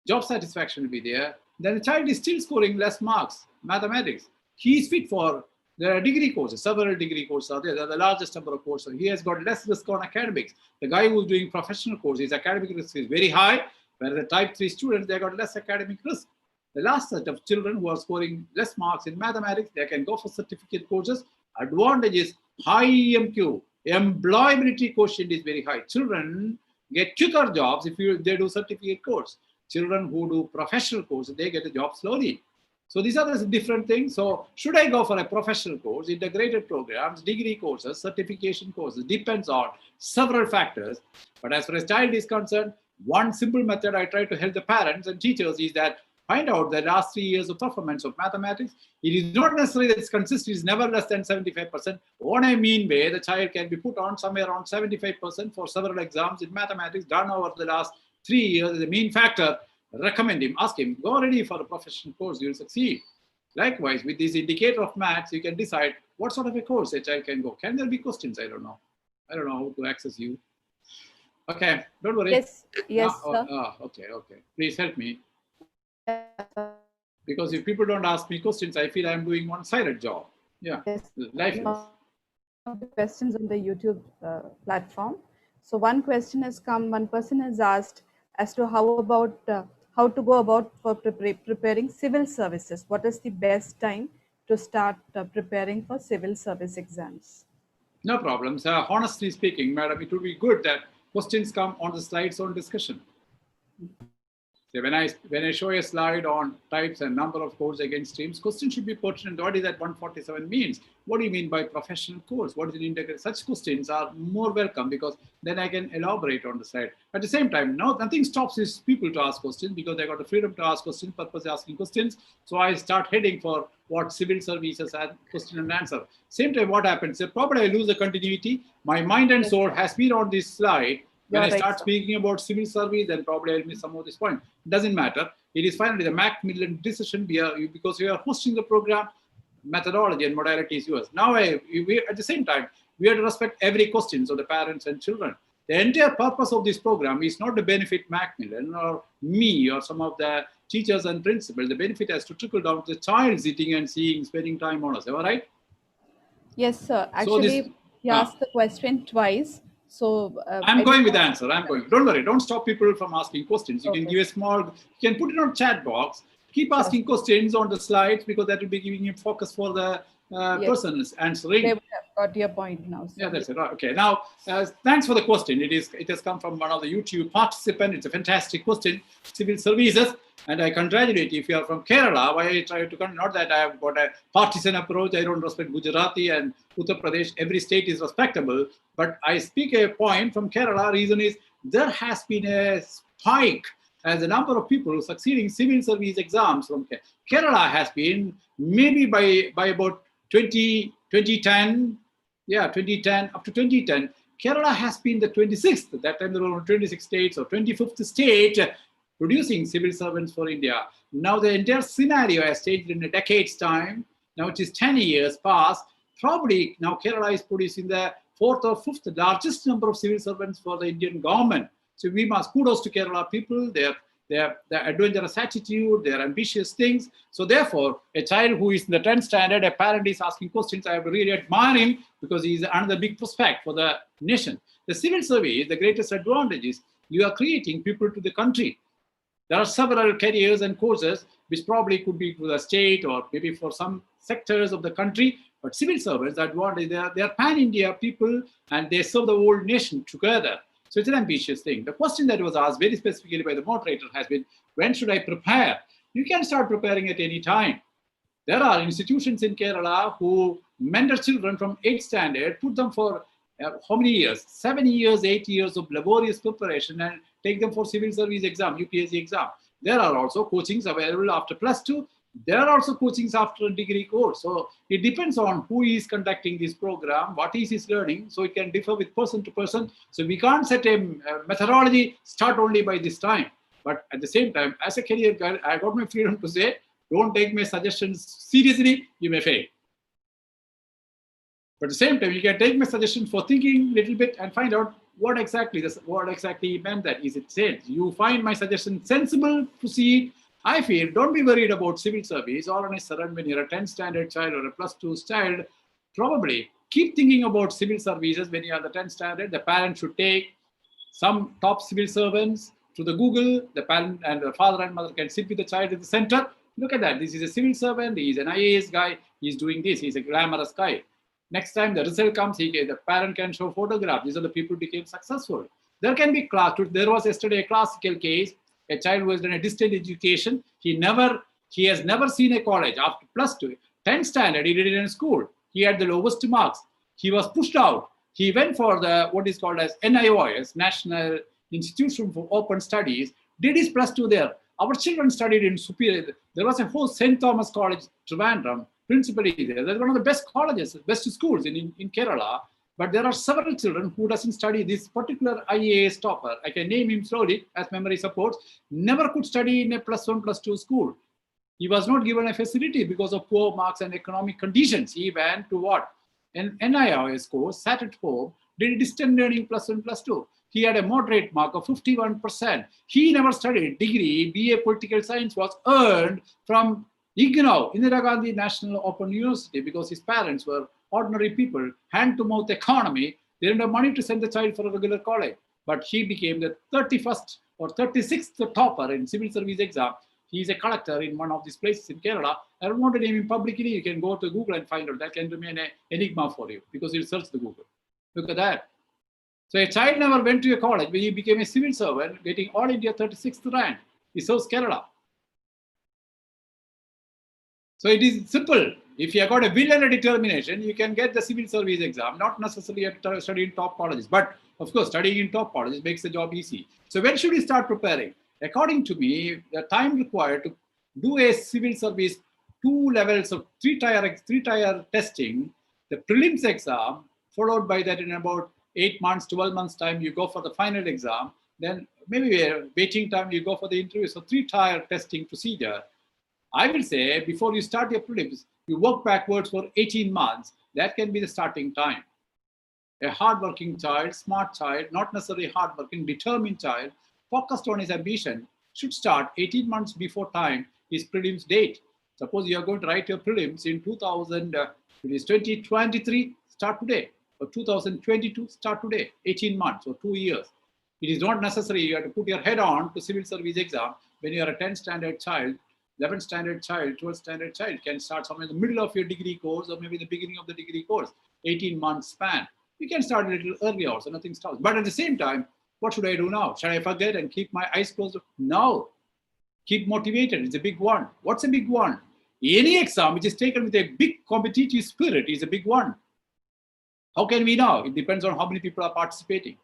Job satisfaction will be there. Then the child is still scoring less marks, mathematics. He is fit for the degree courses. Several degree courses are there. They're the largest number of courses. He has got less risk on academics. The guy who's doing professional courses, academic risk is very high, whereas the type 3 students, they got less academic risk. The last set of children who are scoring less marks in mathematics, they can go for certificate courses. Advantage is high EMQ. Employability quotient is very high. Children get quicker jobs if they do certificate course. Children who do professional courses, they get a job slowly. So these are the different things. So should I go for a professional course, integrated programs, degree courses, certification courses? Depends on several factors. But as far as child is concerned, one simple method I try to help the parents and teachers is that find out the last 3 years of performance of mathematics. It is not necessarily that it's consistent, it's never less than 75%. What I mean by the child can be put on somewhere around 75% for several exams in mathematics done over the last 3 years as a mean factor. Recommend him, ask him, go ready for a professional course, you will succeed. Likewise, with this indicator of maths, you can decide what sort of a course a child can go. Can there be questions? I don't know. I don't know how to access you. Okay, don't worry. Yes, yes, sir. Okay. Please help me. Because if people don't ask me questions, I feel I'm doing one-sided job. Yeah, yes. Lifeless. Questions on the YouTube platform. So one question has come, one person has asked as to how to go about for preparing civil services. What is the best time to start preparing for civil service exams? No problems. Honestly speaking, madam, it would be good that questions come on the slides on discussion. So when I show a slide on types and number of codes against streams, questions should be pertinent. What is that 147 means? What do you mean by professional course? What is an integrated? Such questions are more welcome because then I can elaborate on the slide. At the same time, nothing stops these people to ask questions because they got the freedom to ask questions, purpose asking questions. So I start heading for what civil services and question and answer. Same time, what happens? Probably I lose the continuity. My mind and soul has been on this slide. When I start speaking about civil service, then probably I'll miss some of this point. Doesn't matter. It is finally the Macmillan decision because we are hosting the program, methodology and modality is yours. Now, at the same time, we have to respect every question of the parents and children. The entire purpose of this program is not to benefit Macmillan or me or some of the teachers and principals. The benefit has to trickle down to the child sitting and seeing, spending time on us. Am I right? Yes, sir. Actually, he asked the question twice. So I'm going with the answer. I'm going. Don't worry. Don't stop people from asking questions. You can give a small. You can put it on chat box. Keep asking questions on the slides because that will be giving you focus for the person answering. They would have got your point now. So yeah, that's it. Okay. Now, thanks for the question. It has come from one of the YouTube participants. It's a fantastic question. Civil services. And I congratulate you if you are from Kerala. Why I try to not that I have got a partisan approach. I don't respect Gujarati and Uttar Pradesh. Every state is respectable. But I speak a point from Kerala. Reason is there has been a spike as the number of people succeeding civil service exams from Kerala has been maybe by about 2010. Yeah, 2010 up to 2010. Kerala has been the 26th, that time there were 26 states, or 25th state producing civil servants for India. Now the entire scenario has changed in a decade's time. Now it is 10 years past. Probably now Kerala is producing the 4th or 5th largest number of civil servants for the Indian government. So we must kudos to Kerala people, their adventurous attitude, their ambitious things. So therefore, a child who is in the 10th standard, a parent is asking questions. I really admire him because he is another big prospect for the nation. The civil service, the greatest advantage is you are creating people to the country. There are several careers and courses which probably could be to the state or maybe for some sectors of the country. But civil servants, the advantage, they are pan-India people and they serve the whole nation together. So it's an ambitious thing. The question that was asked very specifically by the moderator has been, when should I prepare? You can start preparing at any time. There are institutions in Kerala who mentor children from 8th standard, put them for how many years? 7 years, 8 years of laborious preparation and take them for civil service exam, UPSC exam. There are also coachings available after +2. There are also coachings after a degree course. So it depends on who is conducting this program, what is his learning. So it can differ with person to person. So we can't set a methodology, start only by this time. But at the same time, as a career guide, I got my freedom to say, don't take my suggestions seriously, you may fail. But at the same time, you can take my suggestion for thinking a little bit and find out what exactly meant that. Is it said? You find my suggestion sensible, proceed. I feel don't be worried about civil service all on a sudden when you're a 10th standard child or a +2 child. Probably keep thinking about civil services when you are the 10th standard. The parent should take some top civil servants to the Google. The parent and the father and mother can sit with the child at the center. Look at that. This is a civil servant. He is an IAS guy. He's doing this. He's a glamorous guy. Next time the result comes, the parent can show photographs. These are the people who became successful. There can be class. There was yesterday a classical case. A child who has done a distant education. He has never seen a college after +2. 10th standard, he did it in school. He had the lowest marks. He was pushed out. He went for the what is called as NIOS, National Institution for Open Studies, did his +2 there. Our children studied in Superior. There was a whole St. Thomas College, Trivandrum, principally there. That's one of the best colleges, best schools in Kerala. But there are several children who doesn't study this particular IAS topper. I can name him slowly as memory supports. Never could study in a +1, +2 school. He was not given a facility because of poor marks and economic conditions. He went to what? An NIOS course, sat at home, did distant learning +1, +2. He had a moderate mark of 51%. He never studied. Degree, BA Political Science was earned from IGNOU, Indira Gandhi National Open University, because his parents were ordinary people, hand-to-mouth economy. They didn't have money to send the child for a regular college. But he became the 31st or 36th topper in civil service exam. He is a collector in one of these places in Kerala. I don't want to name him publicly. You can go to Google and find out. That can remain an enigma for you because you search the Google. Look at that. So a child never went to a college, but he became a civil servant, getting all India 36th rank. He serves Kerala. So it is simple. If you have got a will and a determination, you can get the civil service exam, not necessarily study in top colleges. But of course, studying in top colleges makes the job easy. So when should we start preparing? According to me, the time required to do a civil service 2 levels of 3-tier testing, the prelims exam, followed by that in about 8 months, 12 months time, you go for the final exam. Then maybe a waiting time, you go for the interview. So 3-tier testing procedure. I will say before you start your prelims, you work backwards for 18 months. That can be the starting time. A hardworking child, smart child, not necessarily hardworking, determined child, focused on his ambition, should start 18 months before time his prelims date. Suppose you are going to write your prelims in 2023, start today. Or 2022, start today. 18 months or 2 years. It is not necessary you have to put your head on to civil service exam when you are a 10th standard child. 11th standard child, 12th standard child can start somewhere in the middle of your degree course or maybe the beginning of the degree course, 18 months span. You can start a little earlier, so nothing stops. But at the same time, what should I do now? Should I forget and keep my eyes closed? No. Keep motivated. It's a big one. What's a big one? Any exam which is taken with a big competitive spirit is a big one. How can we know? It depends on how many people are participating.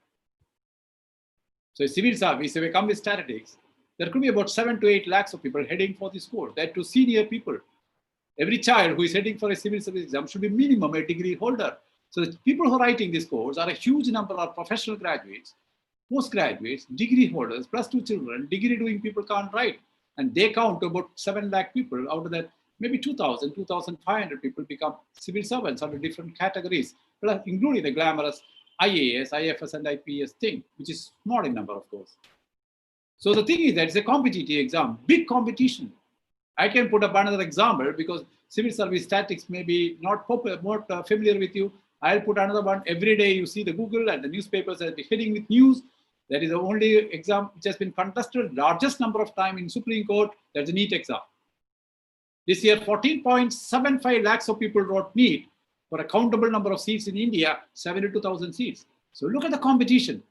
So civil service, if we come with statistics, there could be about 7 to 8 lakhs of people heading for this course. That to senior people. Every child who is heading for a civil service exam should be minimum a degree holder. So the people who are writing this course are a huge number of professional graduates, postgraduates, degree holders, plus 2 children. Degree doing people can't write. And they count to about 7 lakh people. Out of that, maybe 2,000, 2,500 people become civil servants under different categories, including the glamorous IAS, IFS, and IPS thing, which is small in number, of course. So the thing is that it's a competitive exam, big competition. I can put up another example because civil service statistics may be not familiar with you. I'll put another one. Every day you see the Google and the newspapers are heading with news. That is the only exam which has been contested largest number of time in Supreme Court. That's the NEET exam. This year, 14.75 lakhs of people wrote NEET for a countable number of seats in India, 72,000 seats. So look at the competition.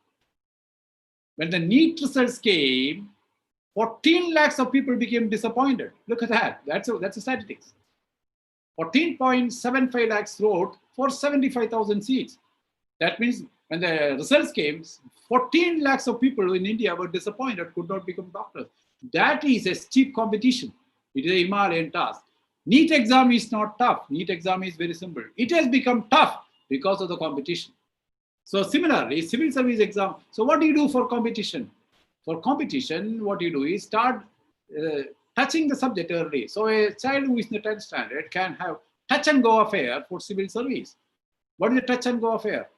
When the NEET results came, 14 lakhs of people became disappointed. Look at that. That's a statistics. 14.75 lakhs wrote for 75,000 seats. That means when the results came, 14 lakhs of people in India were disappointed, could not become doctors. That is a steep competition. It is a Himalayan task. NEET exam is not tough. NEET exam is very simple. It has become tough because of the competition. So similarly, civil service exam. So what do you do for competition? For competition, what you do is start touching the subject early. So a child who is in the 10th standard can have touch and go affair for civil service. What is a touch and go affair?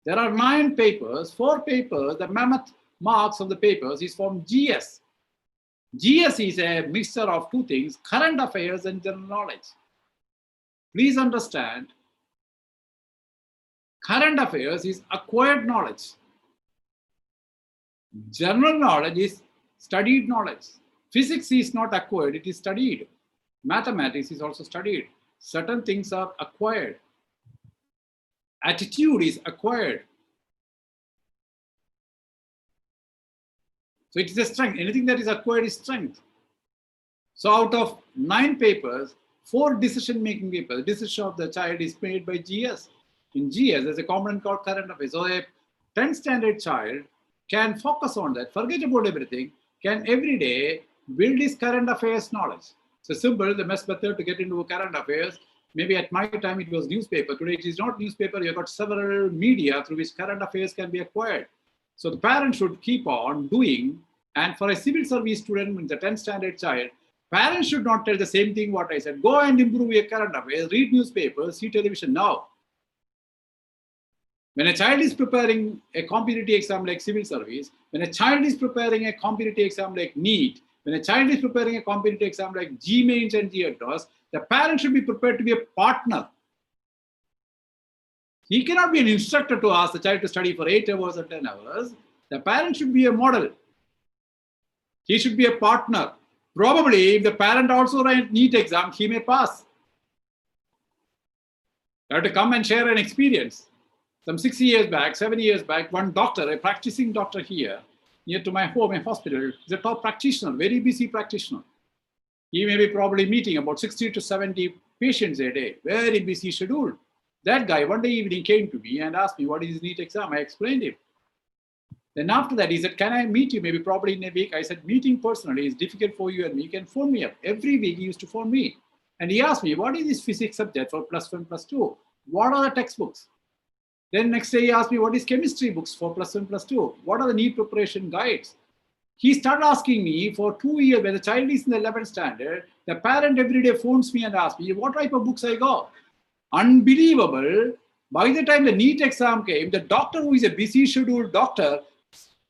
There are 9 papers, 4 papers, the mammoth marks of the papers is from GS. GS is a mixture of 2 things, current affairs and general knowledge. Please understand, current affairs is acquired knowledge. General knowledge is studied knowledge. Physics is not acquired, it is studied. Mathematics is also studied. Certain things are acquired. Attitude is acquired. So it is a strength. Anything that is acquired is strength. So out of 9 papers, 4 decision-making papers, decision of the child is made by GS. In GS, there's a component called current affairs. So a 10th standard child can focus on that, forget about everything, can every day build his current affairs knowledge. So simple, the best method to get into current affairs. Maybe at my time it was newspaper. Today it is not newspaper. You've got several media through which current affairs can be acquired. So the parents should keep on doing. And for a civil service student with the 10th standard child, parents should not tell the same thing what I said. Go and improve your current affairs, read newspapers, see television. Now, when a child is preparing a competitive exam like civil service, when a child is preparing a competitive exam like NEET, when a child is preparing a competitive exam like G-Mains and G-Advance, the parent should be prepared to be a partner. He cannot be an instructor to ask the child to study for 8 hours or 10 hours. The parent should be a model. He should be a partner. Probably, if the parent also writes NEET exam, he may pass. You have to come and share an experience. Some 6 years back, 7 years back, one doctor, a practicing doctor here, near to my home, a hospital, is a top practitioner, very busy practitioner. He may be probably meeting about 60 to 70 patients a day, very busy schedule. That guy one day evening came to me and asked me, what is his NEET exam? I explained him. Then after that, he said, can I meet you maybe probably in a week? I said, meeting personally is difficult for you and me. You can phone me up. Every week he used to phone me. And he asked me, what is this physics subject for +1, +2? What are the textbooks? Then next day he asked me, what is chemistry books for +1, +2? What are the NEET preparation guides? He started asking me for 2 years, when the child is in the 11th standard, the parent every day phones me and asks me, what type of books I got? Unbelievable. By the time the NEET exam came, the doctor who is a busy scheduled doctor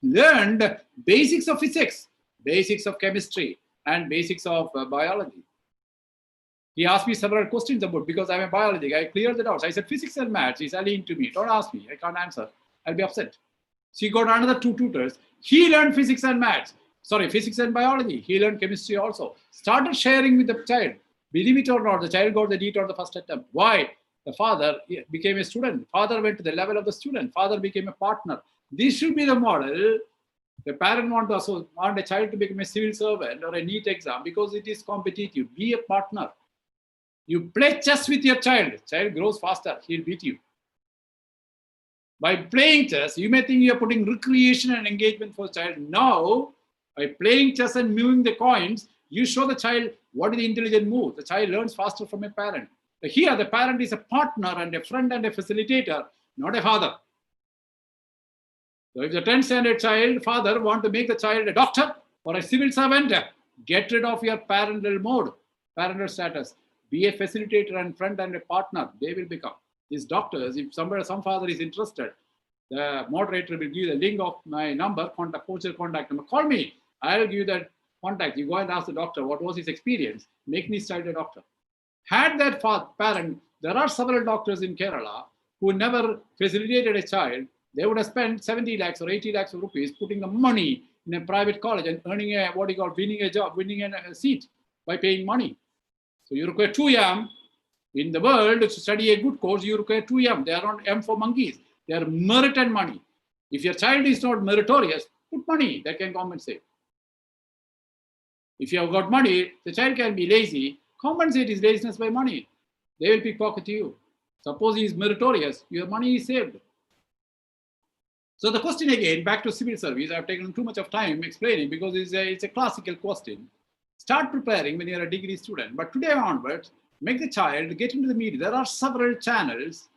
learned basics of physics, basics of chemistry, and basics of biology. He asked me several questions about, because I'm a biology guy, I cleared the doubts. I said, physics and maths is alien to me. Don't ask me, I can't answer. I'll be upset. So he got another 2 tutors. He learned physics and maths. Sorry, physics and biology. He learned chemistry also. Started sharing with the child. Believe it or not, the child got the NEET on the first attempt. Why? The father became a student. Father went to the level of the student. Father became a partner. This should be the model. The parent want a child to become a civil servant or a NEET exam because it is competitive. Be a partner. You play chess with your child. Child grows faster. He'll beat you. By playing chess, you may think you're putting recreation and engagement for the child. Now, by playing chess and moving the coins, you show the child what is the intelligent move. The child learns faster from a parent. Here, the parent is a partner and a friend and a facilitator, not a father. So if the 10th standard child father want to make the child a doctor or a civil servant, get rid of your parental mode, parental status. Be a facilitator and friend and a partner. They will become. These doctors, if some father is interested, the moderator will give the link of my number, contact number. Call me. I will give you that contact. You go and ask the doctor what was his experience. Make me child a doctor. Had that parent, there are several doctors in Kerala who never facilitated a child. They would have spent 70 lakhs or 80 lakhs of rupees putting the money in a private college and earning winning a job, winning a seat by paying money. So you require 2 yam. In the world, to study a good course, you require 2 yam. They are not M for monkeys. They are merit and money. If your child is not meritorious, put money that can compensate. If you have got money, the child can be lazy. Compensate his laziness by money. They will pickpocket you. Suppose he is meritorious, your money is saved. So the question again, back to civil service, I've taken too much of time explaining because it's a classical question. Start preparing when you're a degree student. But today onwards, make the child get into the media. There are several channels,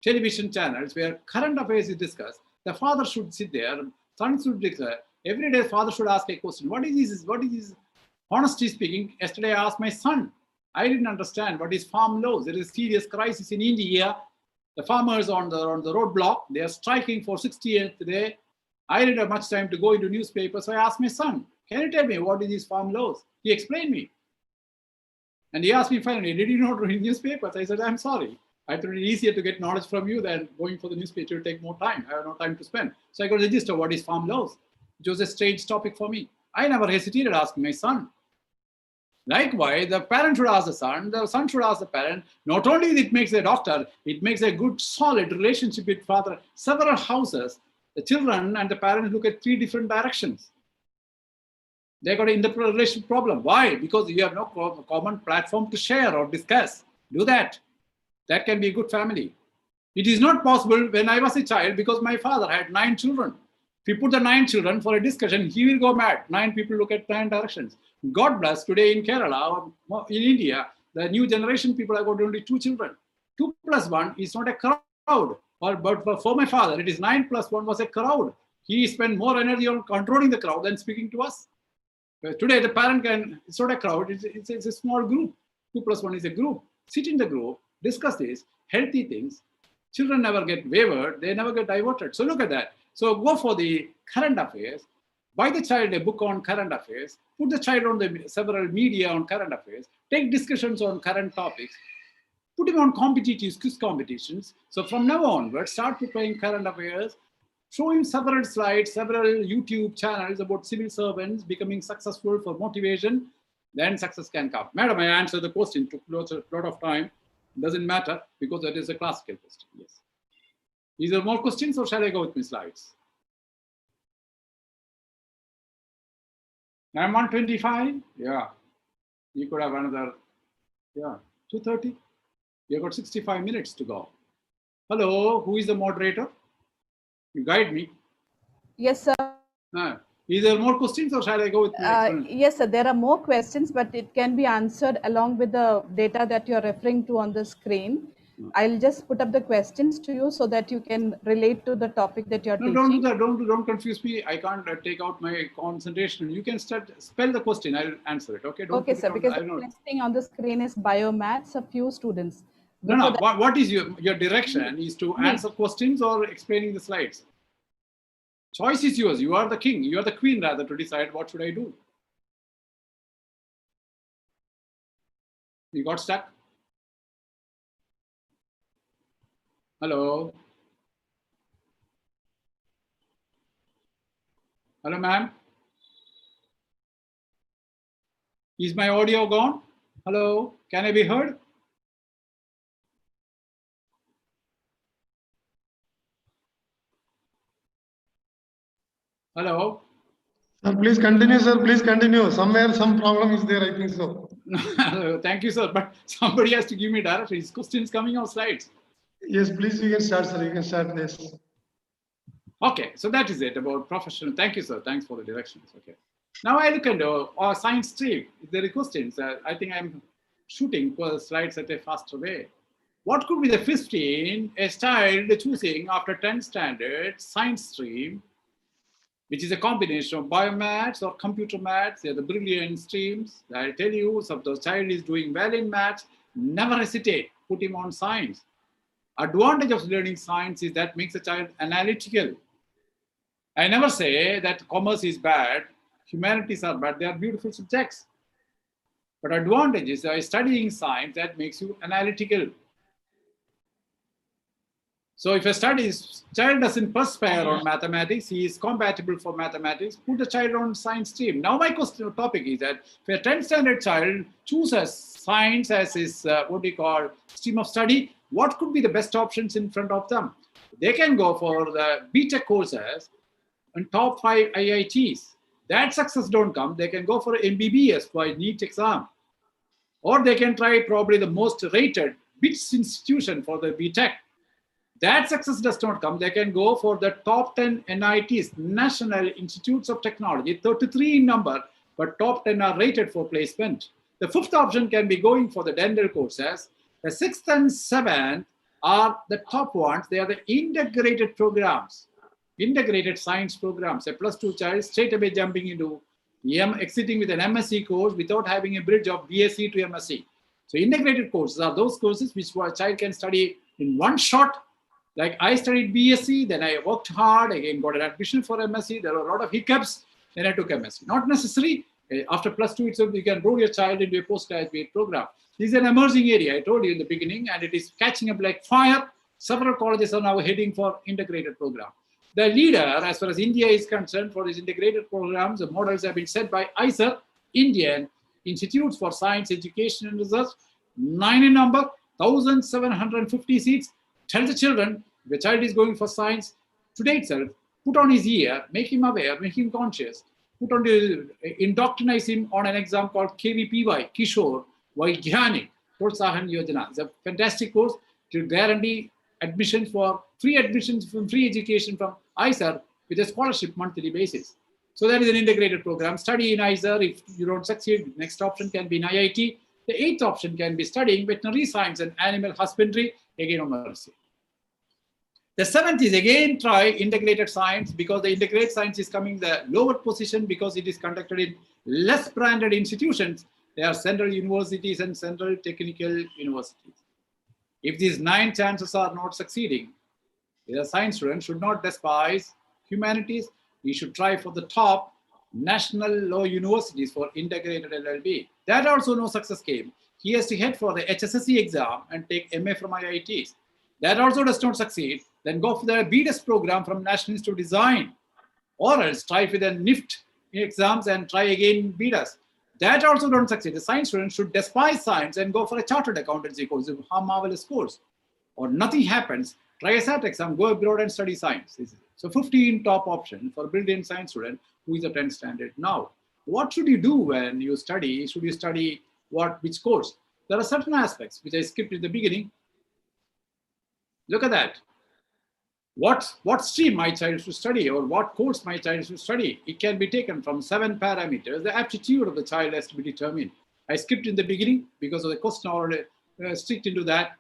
television channels, where current affairs is discussed. The father should sit there, son should discuss. Every day, father should ask a question. What is this? What is this? Honestly speaking, yesterday I asked my son. I didn't understand what is farm laws. There is a serious crisis in India. The farmers on the roadblock, they are striking for 60th day. I didn't have much time to go into newspapers, so I asked my son, can you tell me what is these farm laws? He explained me. And he asked me finally, did you not read newspapers? I said, I'm sorry. I thought it easier to get knowledge from you than going for the newspaper to take more time. I have no time to spend. So I got a register what is farm laws, which was a strange topic for me. I never hesitated asking my son. Likewise, the parent should ask the son should ask the parent. Not only it makes a doctor, it makes a good, solid relationship with father. Several houses, the children and the parents look at 3 different directions. They got an interpretation problem. Why? Because you have no common platform to share or discuss. Do that. That can be a good family. It is not possible when I was a child because my father had 9 children. If you put the 9 children for a discussion, he will go mad. 9 people look at 9 directions. God bless, today in Kerala, or in India, the new generation people have got only 2 children. 2 plus 1 is not a crowd. But for my father, it is 9 plus 1 was a crowd. He spent more energy on controlling the crowd than speaking to us. Today, the parent it's not a crowd, it's a small group. 2 plus 1 is a group. Sit in the group, discuss this, healthy things. Children never get wavered, they never get diverted. So look at that. So go for the current affairs, buy the child a book on current affairs, put the child on the several media on current affairs, take discussions on current topics, put him on competitive quiz competitions. So from now onward, start preparing current affairs, show him several slides, several YouTube channels about civil servants becoming successful for motivation, then success can come. Madam, I answered the question, took a lot of time. Doesn't matter because that is a classical question. Yes. Is there more questions or shall I go with my slides? I'm 125. Yeah. You could have another, 2:30. You've got 65 minutes to go. Hello, who is the moderator? You guide me. Yes, sir. Is there more questions or shall I go with my yes, sir. There are more questions, but it can be answered along with the data that you're referring to on the screen. I'll just put up the questions to you so that you can relate to the topic that you're teaching. Don't do that. Don't confuse me. I can't take out my concentration. You can spell the question. I'll answer it. Okay. Okay, sir. Because the next thing on the screen is biomaths. A few students. No. What is your direction? Is to answer questions or explaining the slides? Choice is yours. You are the king. You are the queen, rather, to decide what should I do. You got stuck? Hello? Hello, ma'am? Is my audio gone? Hello? Can I be heard? Hello? Sir, please continue, sir. Please continue. Somewhere some problem is there, I think so. Thank you, sir. But somebody has to give me direction. His questions coming on slides. Yes, please, you can start, sir. You can start this. Okay, so that is it about professional. Thank you, sir. Thanks for the directions. Okay. Now I look at our science stream. If there are questions, I think shooting slides at a faster way. What could be the 15 a child choosing after 10th standard science stream, which is a combination of biomaths or computer maths? They are the brilliant streams. I tell you, if the child is doing well in maths, never hesitate, put him on science. Advantage of learning science is that makes a child analytical. I never say that commerce is bad, humanities are bad, they are beautiful subjects. But advantage is studying science that makes you analytical. So if a child doesn't perspire on mathematics, he is compatible for mathematics, put the child on science stream. Now my topic is that if a 10th standard child chooses science as his, stream of study, what could be the best options in front of them? They can go for the BTech courses and top 5 IITs. That success don't come, they can go for MBBS for a NEET exam. Or they can try probably the most rated BITS institution for the BTech. That success does not come, they can go for the top 10 NITs, National Institutes of Technology, 33 in number, but top 10 are rated for placement. The fifth option can be going for the dental courses. The sixth and seventh are the top ones. They are the integrated programs, integrated science programs. A +2 child straight away jumping into exiting with an MSc course without having a bridge of BSc to MSc. So integrated courses are those courses which a child can study in one shot. Like I studied BSc, then I worked hard, again got an admission for MSc. There were a lot of hiccups, then I took MSc. Not necessary. After +2 itself, you can enroll your child into a postgraduate program. This is an emerging area, I told you in the beginning, and it is catching up like fire. Several colleges are now heading for integrated program. The leader, as far as India is concerned, for these integrated programs, the models have been set by ISER, Indian Institutes for Science, Education and Research, 9 in number, 1,750 seats. Tell the children, if the child is going for science, today itself, put on his ear, make him aware, make him conscious, indoctrinize him on an exam called KVPY, Kishore Vaidyanik Protsahan Yojana. It's a fantastic course to guarantee admission for free education from ISER with a scholarship monthly basis. So that is an integrated program. Study in ISER. If you don't succeed, next option can be in IIT. The 8th option can be studying veterinary science and animal husbandry, again on mercy. The 7th is again try integrated science, because the integrated science is coming the lower position because it is conducted in less branded institutions. They are central universities and central technical universities. If these 9 chances are not succeeding, the science student should not despise humanities. We should try for the top national law universities for integrated LLB. That also no success came. He has to head for the HSSC exam and take MA from IITs. That also does not succeed. Then go for the BDES program from National Institute of Design, or else try for the NIFT exams and try again BDES. That also don't succeed. The science student should despise science and go for a chartered accountancy course, a marvelous course. Or nothing happens, try a SAT exam, go abroad and study science. So 15 top option for brilliant science student who is a 10th standard now. What should you do when you study? Should you study which course? There are certain aspects which I skipped in the beginning. Look at that. What stream my child should study, or what course my child should study? It can be taken from 7 parameters. The aptitude of the child has to be determined. I skipped in the beginning because of the question already strict into that.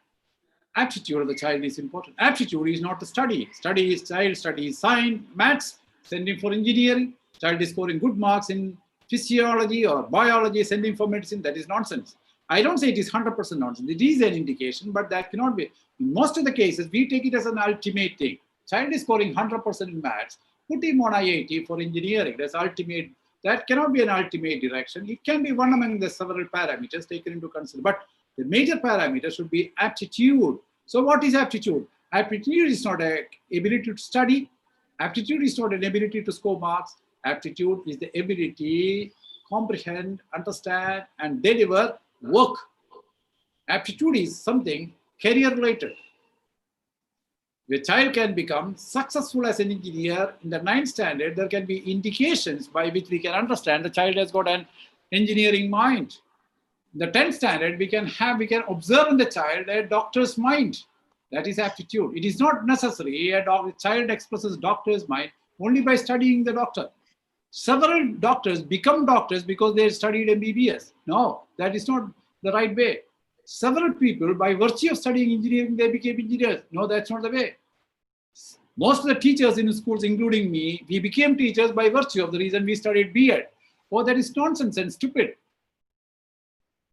Aptitude of the child is important. Aptitude is not the study. Child studies science, maths, send him for engineering. Child is scoring good marks in physiology or biology, send him for medicine. That is nonsense. I don't say it is 100% nonsense. It is an indication, but that cannot be. In most of the cases, we take it as an ultimate thing. Child is scoring 100% in maths, put him on IIT for engineering. That's ultimate. That cannot be an ultimate direction. It can be one among the several parameters taken into consideration. But the major parameter should be aptitude. So what is aptitude? Aptitude is not an ability to study. Aptitude is not an ability to score marks. Aptitude is the ability to comprehend, understand, and deliver work. Aptitude is something career related. The child can become successful as an engineer. In the 9th standard, there can be indications by which we can understand the child has got an engineering mind. In the 10th standard, we can observe in the child a doctor's mind. That is aptitude. It is not necessary a child expresses doctor's mind only by studying the doctor. Several doctors become doctors because they studied MBBS. No, that is not the right way. Several people, by virtue of studying engineering, they became engineers. No, that's not the way. Most of the teachers in schools, including me, we became teachers by virtue of the reason we studied B.Ed. Oh, that is nonsense and stupid.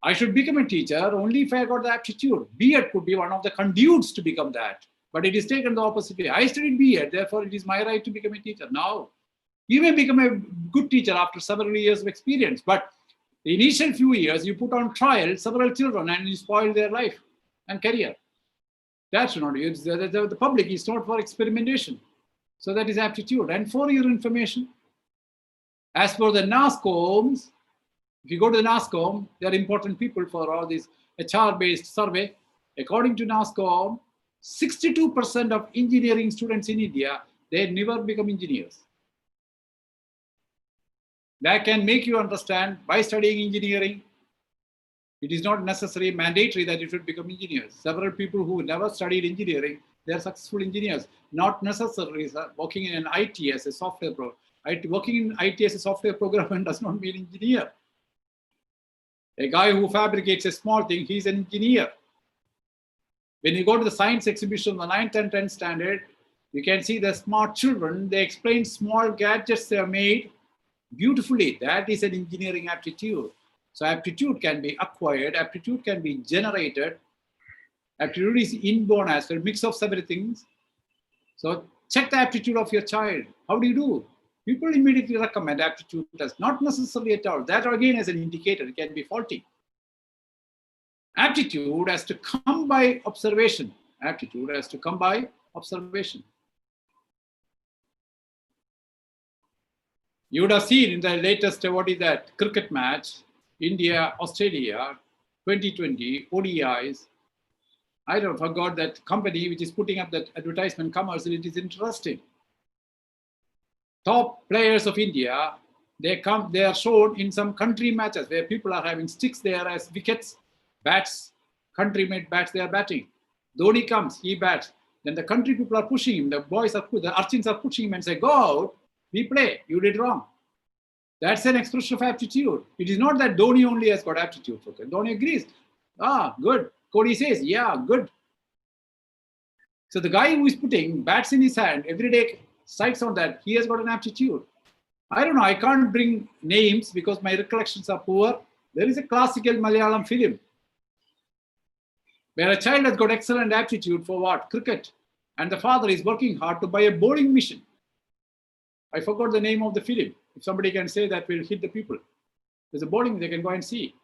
I should become a teacher only if I got the aptitude. B.Ed could be one of the conduits to become that. But it is taken the opposite way. I studied B.Ed, therefore it is my right to become a teacher. Now, you may become a good teacher after several years of experience, but the initial few years, you put on trial several children and you spoil their life and career. That's not it. The public is not for experimentation. So that is aptitude. And for your information, as per the NASCOMs, if you go to the NASCOM, they are important people for all this HR-based survey. According to NASCOM, 62% of engineering students in India, they never become engineers. That can make you understand by studying engineering, it is not necessarily mandatory that you should become engineers. Several people who never studied engineering, they are successful engineers, not necessarily working in an IT as a software programmer. Working in IT as a software programmer does not mean engineer. A guy who fabricates a small thing, he's an engineer. When you go to the science exhibition, the 9th and 10th standard, you can see the smart children, they explain small gadgets they have made beautifully. That is an engineering aptitude. So aptitude can be acquired, aptitude can be generated. Aptitude is inborn as well, mix of several things. So check the aptitude of your child. How do you do? People immediately recommend aptitude tests, not necessarily at all. That again is an indicator, it can be faulty. Aptitude has to come by observation. Aptitude has to come by observation. You would have seen in the latest, what is that, cricket match, India, Australia, 2020, ODIs. I don't forgot that company which is putting up that advertisement commercial. It is interesting. Top players of India, they are shown in some country matches where people are having sticks there as wickets, bats, country-made bats, they are batting. Dhoni comes, he bats. Then the country people are pushing him, the urchins are pushing him and say, go out, we play, you did wrong. That's an expression of aptitude. It is not that Dhoni only has got aptitude for it. Dhoni agrees. Ah, good. Cody says, yeah, good. So the guy who is putting bats in his hand every day, strikes on that, he has got an aptitude. I don't know, I can't bring names because my recollections are poor. There is a classical Malayalam film where a child has got excellent aptitude for what? Cricket. And the father is working hard to buy a bowling machine. I forgot the name of the film. If somebody can say that, will hit the people. There's a bowling, they can go and see.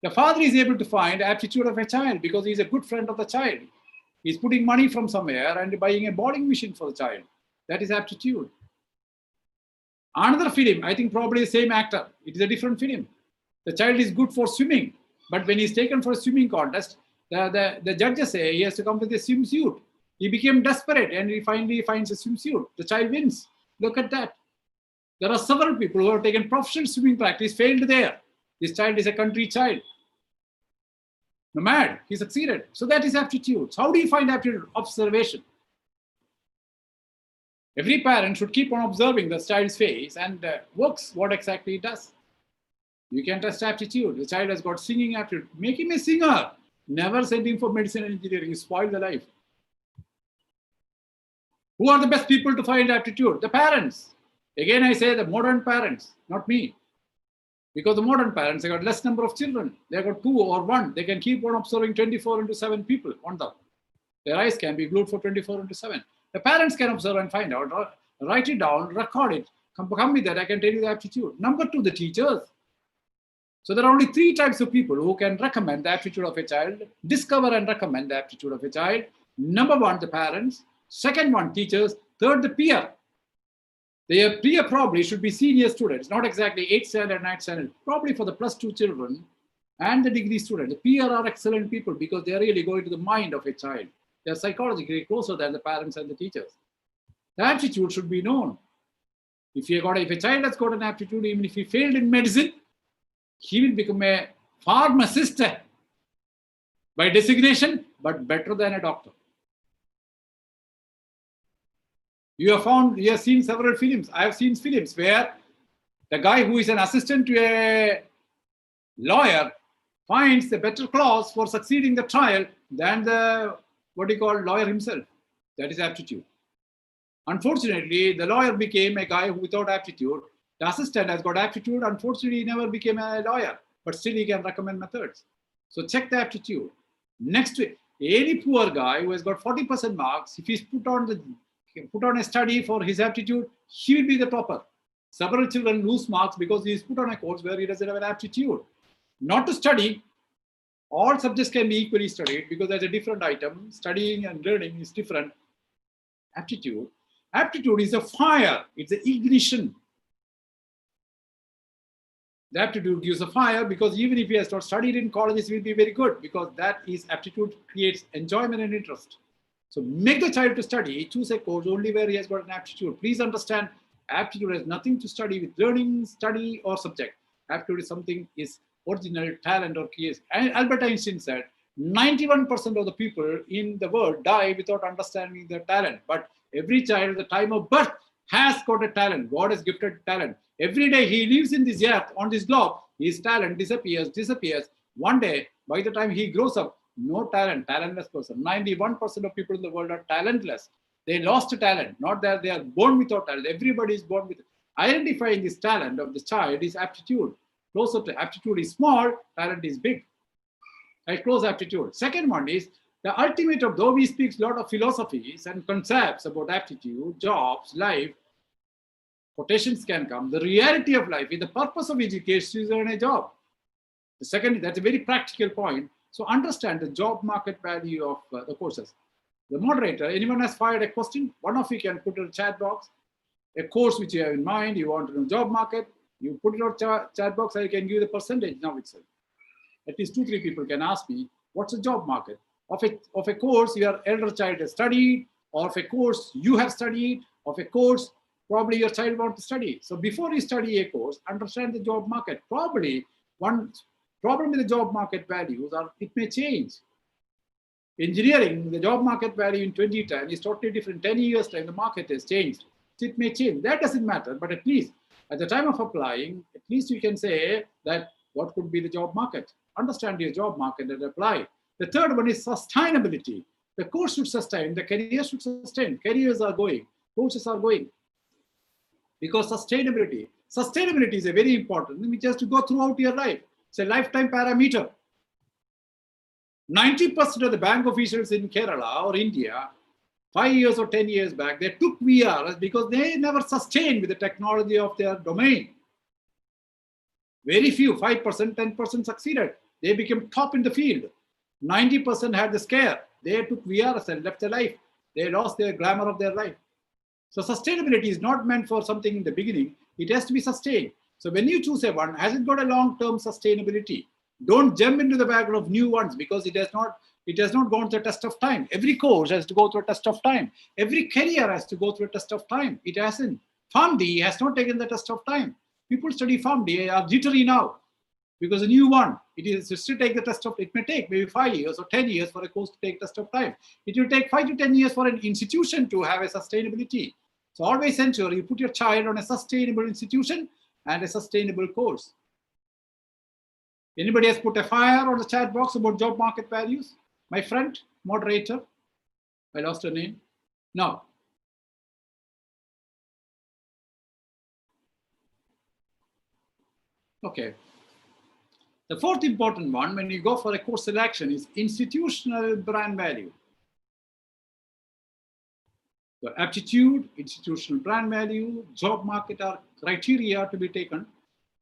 The father is able to find aptitude of a child because he's a good friend of the child. He's putting money from somewhere and buying a bowling machine for the child. That is aptitude. Another film, I think probably the same actor. It is a different film. The child is good for swimming, but when he's taken for a swimming contest, the judges say he has to come with a swimsuit. He became desperate and he finally finds a swimsuit. The child wins. Look at that. There are several people who have taken professional swimming practice, failed there. This child is a country child. Nomad, he succeeded. So that is aptitude. So how do you find aptitude? Observation. Every parent should keep on observing the child's face and works what exactly it does. You can test aptitude. The child has got singing aptitude. Make him a singer. Never send him for medicine and engineering. You spoil the life. Who are the best people to find aptitude? The parents. Again, I say the modern parents, not me. Because the modern parents, they got less number of children. They got 2 or 1. They can keep on observing 24/7 people on them. Their eyes can be glued for 24/7. The parents can observe and find out, write it down, record it. Come with that, I can tell you the aptitude. Number 2, the teachers. So there are only 3 types of people who can recommend the aptitude of a child, discover and recommend the aptitude of a child. Number 1, the parents. Second one, teachers. Third, the peer. The peer probably should be senior students, not exactly 8th standard, 9th standard, probably for the +2 children and the degree student. The peer are excellent people because they are really going to the mind of a child. They are psychologically closer than the parents and the teachers. The aptitude should be known. If a child has got an aptitude, even if he failed in medicine, he will become a pharmacist by designation, but better than a doctor. You have seen several films. I have seen films where the guy who is an assistant to a lawyer finds a better clause for succeeding the trial than the, lawyer himself. That is aptitude. Unfortunately, the lawyer became a guy without aptitude. The assistant has got aptitude. Unfortunately, he never became a lawyer, but still he can recommend methods. So check the aptitude. Next week, any poor guy who has got 40% marks, if he's put on a study for his aptitude, he will be the topper. Several children lose marks because he is put on a course where he doesn't have an aptitude. Not to study, all subjects can be equally studied because there's a different item. Studying and learning is different. Aptitude. Aptitude is a fire. It's an ignition. The aptitude gives a fire because even if he has not studied in colleges, he will be very good because that is aptitude creates enjoyment and interest. So make the child to study, choose a course only where he has got an aptitude. Please understand, aptitude has nothing to study with learning, study, or subject. Aptitude is something is original talent or creation. And Albert Einstein said, 91% of the people in the world die without understanding their talent. But every child at the time of birth has got a talent. God has gifted talent. Every day he lives in this earth, on this globe, his talent disappears. One day, by the time he grows up, no talent, talentless person. 91% of people in the world are talentless. They lost talent, not that they are born without talent. Everybody is born with it. Identifying this talent of the child is aptitude. Closer to aptitude is small, talent is big. I close aptitude. Second one is the ultimate of, though we speak a lot of philosophies and concepts about aptitude, jobs, life, quotations can come. The reality of life is the purpose of education is to earn a job. The second, that's a very practical point. So understand the job market value of the courses. The moderator, anyone has fired a question? One of you can put in a chat box. A course which you have in mind, you want to know job market, you put it on chat box, I can give you the percentage now itself. At least 2-3 people can ask me, what's the job market? Of a course your elder child has studied, or of a course you have studied, of a course probably your child wants to study. So before you study a course, understand the job market. Probably one problem with the job market values are it may change. Engineering, the job market value in 2010 is totally different. 10 years time, the market has changed. So it may change. That doesn't matter, but at least at the time of applying, at least you can say that what could be the job market. Understand your job market and apply. The third one is sustainability. The course should sustain, the career should sustain. Careers are going, courses are going. Because sustainability is a very important thing which has to go throughout your life. It's a lifetime parameter. 90% of the bank officials in Kerala or India, 5 years or 10 years back, they took VR because they never sustained with the technology of their domain. Very few, 5%, 10% succeeded. They became top in the field. 90% had the scare. They took VRS and left their life. They lost their glamour of their life. So sustainability is not meant for something in the beginning. It has to be sustained. So when you choose a one, has it got a long-term sustainability? Don't jump into the bag of new ones because it has not gone through a test of time. Every course has to go through a test of time. Every career has to go through a test of time. It hasn't. PharmD has not taken the test of time. People study PharmD are jittery now because a new one, it is to still take the test of, it may take maybe 5 years or 10 years for a course to take test of time. It will take 5 to 10 years for an institution to have a sustainability. So always ensure you put your child on a sustainable institution and a sustainable course. Anybody has put a fire on the chat box about job market values? My friend, moderator, I lost her name. No. Okay. The fourth important one when you go for a course selection is institutional brand value. The aptitude, institutional brand value, job market are criteria to be taken.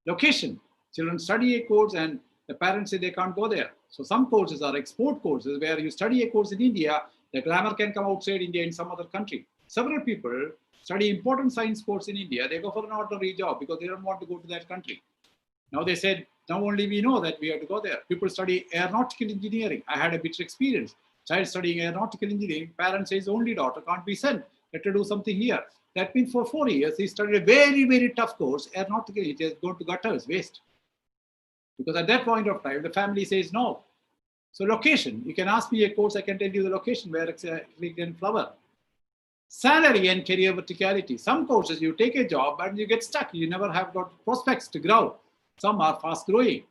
Location. Children study a course and the parents say they can't go there. So some courses are export courses where you study a course in India, the glamour can come outside India in some other country. Several people study important science course in India, they go for an ordinary job because they don't want to go to that country. Now they said, now only we know that we have to go there. People study aeronautical engineering. I had a bitter experience. Child studying aeronautical engineering, parents says only daughter can't be sent. Let her do something here. That means for 4 years, he studied a very, very tough course, aeronautical, it has gone to gutters, waste. Because at that point of time, the family says no. So location, you can ask me a course, I can tell you the location where it's a flower. Salary and career verticality. Some courses you take a job and you get stuck. You never have got prospects to grow. Some are fast growing.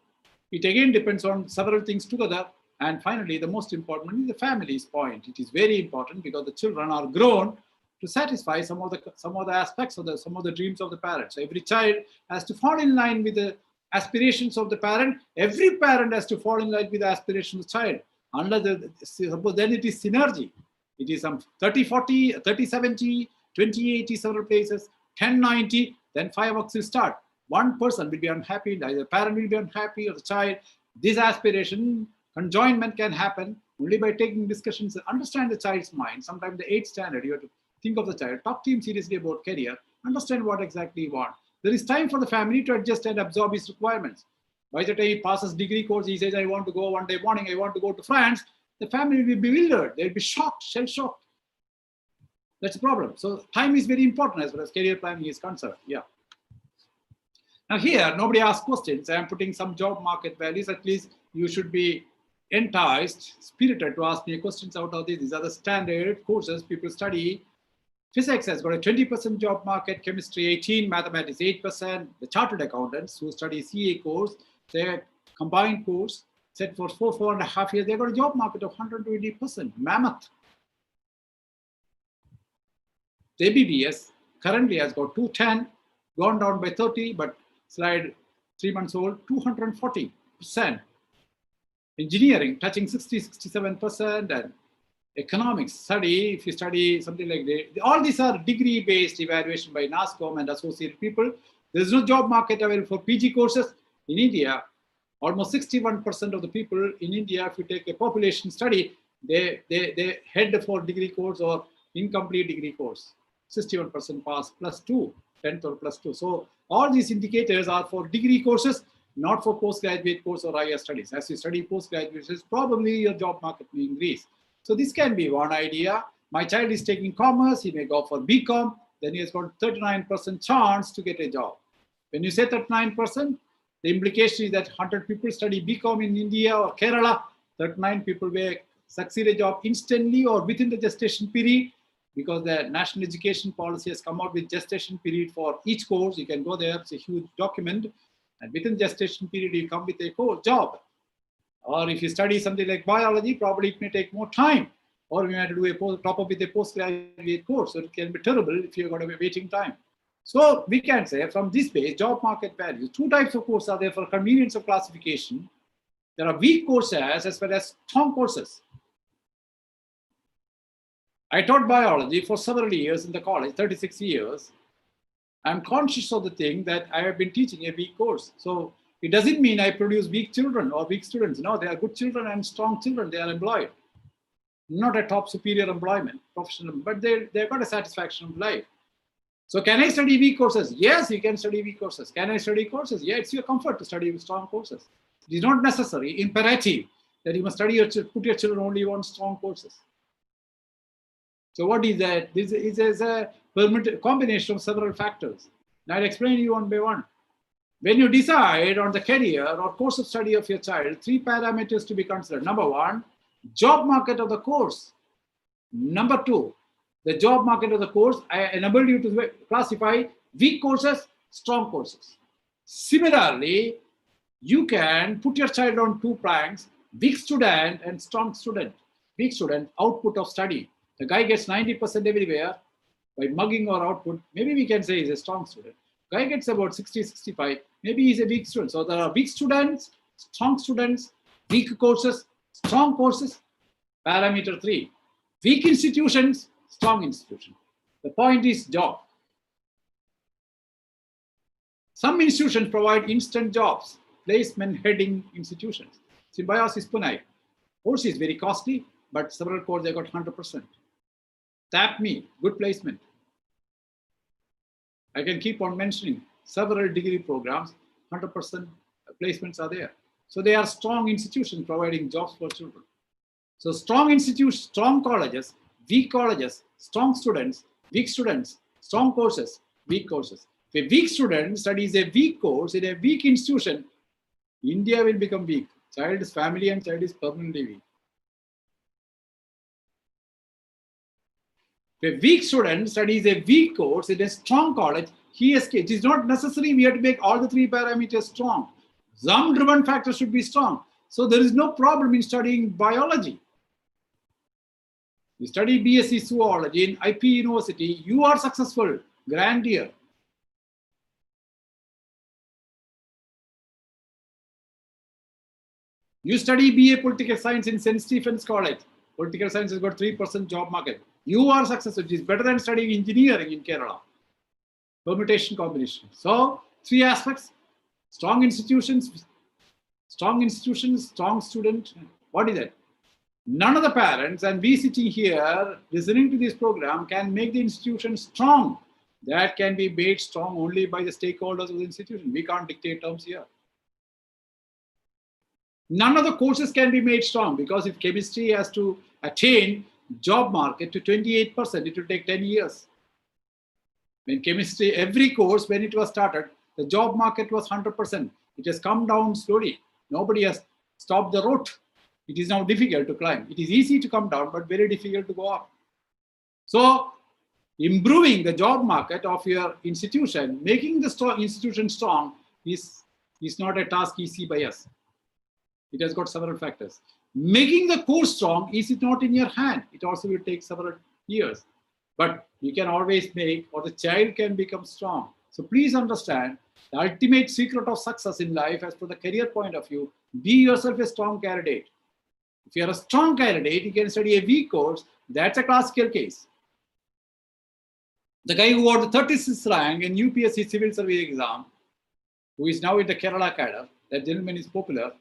It again depends on several things together. And finally, the most important is the family's point. It is very important because the children are grown to satisfy some of the aspects of some of the dreams of the parents. So every child has to fall in line with the aspirations of the parent. Every parent has to fall in line with the aspirations of the child. Unless suppose then it is synergy. It is some 30-40, 30-70, 20-80 several places, 10-90, then fireworks will start. One person will be unhappy, either the parent will be unhappy or the child. This aspiration, conjoinment can happen only by taking discussions and understand the child's mind. Sometimes the 8th standard, you have to think of the child, talk to him seriously about career, understand what exactly he wants. There is time for the family to adjust and absorb his requirements. By the time he passes degree course, he says, I want to go one day morning, I want to go to France. The family will be bewildered. They'll be shocked, shell-shocked. That's the problem. So time is very important as far as career planning is concerned. Yeah. Now here, nobody asks questions. I am putting some job market values. At least you should be enticed, spirited to ask me questions out of this. These are the standard courses people study. Physics has got a 20% job market, chemistry 18%, mathematics 8%. The chartered accountants who study CA course, their combined course, set for 4.5 years, they've got a job market of 120%, mammoth. The BBS currently has got 210, gone down by 30, but slide 3 months old, 240%. Engineering touching 60-67%, and economics study, if you study something like that, all these are degree-based evaluation by NASCOM and associated people. There's no job market available for PG courses in India. Almost 61% of the people in India, if you take a population study, they head for degree course or incomplete degree course. 61% pass +2, 10th or +2. So all these indicators are for degree courses, not for postgraduate course or higher studies. As you study postgraduate, probably your job market may increase. So this can be one idea. My child is taking commerce, he may go for BCom, then he has got 39% chance to get a job. When you say 39%, the implication is that 100 people study BCom in India or Kerala, 39 people will succeed a job instantly or within the gestation period, because the national education policy has come out with gestation period for each course. You can go there, it's a huge document, and within gestation period, you come with a course job. Or if you study something like biology, probably it may take more time, or you have to do a top up with a postgraduate course. So it can be terrible if you've got a waiting time. So we can say from this base, job market values, 2 types of courses are there for convenience of classification. There are weak courses as well as strong courses. I taught biology for several years in the college, 36 years. I'm conscious of the thing that I have been teaching a weak course. So it doesn't mean I produce weak children or weak students. No, they are good children and strong children. They are employed. Not a top superior employment, professional, but they've got a satisfaction of life. So can I study weak courses? Yes, you can study weak courses. Can I study courses? Yeah, it's your comfort to study strong courses. It is not necessary, imperative, that you must study put your children only on strong courses. So what is that? This is a combination of several factors. Now I'll explain you one by one. When you decide on the career or course of study of your child, 3 parameters to be considered. Number 1, job market of the course. Number 2, the job market of the course. I enabled you to classify weak courses, strong courses. Similarly, you can put your child on 2 planks, weak student and strong student. Weak student, output of study. The guy gets 90% everywhere by mugging or output. Maybe we can say he's a strong student. Guy gets about 60, 65. Maybe he's a weak student. So there are weak students, weak courses, strong courses. Parameter 3, weak institutions, strong institutions. The point is job. Some institutions provide instant jobs, placement heading institutions. Symbiosis Pune. Course is very costly, but several courses they got 100%. Tap me, good placement. I can keep on mentioning several degree programs, 100% placements are there. So they are strong institutions providing jobs for children. So strong institutions, strong colleges, weak colleges, strong students, weak students, strong courses, weak courses. If a weak student studies a weak course in a weak institution, India will become weak. Child's family and child is permanently weak. If a weak student studies a weak course in a strong college, he escapes. It is not necessary we have to make all the 3 parameters strong. Some driven factors should be strong. So there is no problem in studying biology. You study BSc Zoology in IP University, you are successful, grand year. You study BA Political Science in St. Stephen's College. Political Science has got 3% job market. You are successful. It is better than studying engineering in Kerala. Permutation combination. So, 3 aspects. Strong institutions, strong student. What is it? None of the parents and we sitting here listening to this program can make the institution strong. That can be made strong only by the stakeholders of the institution. We can't dictate terms here. None of the courses can be made strong because if chemistry has to attain job market to 28%, it will take 10 years. When chemistry, every course, when it was started, the job market was 100%. It has come down slowly. Nobody has stopped the route. It is now difficult to climb. It is easy to come down, but very difficult to go up. So, improving the job market of your institution, making the institution strong is not a task easy by us. It has got several factors. Making the course strong is not in your hand. It also will take several years. But you can always make, or the child can become strong. So please understand, the ultimate secret of success in life, as per the career point of view, be yourself a strong candidate. If you are a strong candidate, you can study a weak course. That's a classical case. The guy who got the 36th rank in UPSC civil service exam, who is now in the Kerala cadre, that gentleman is popular.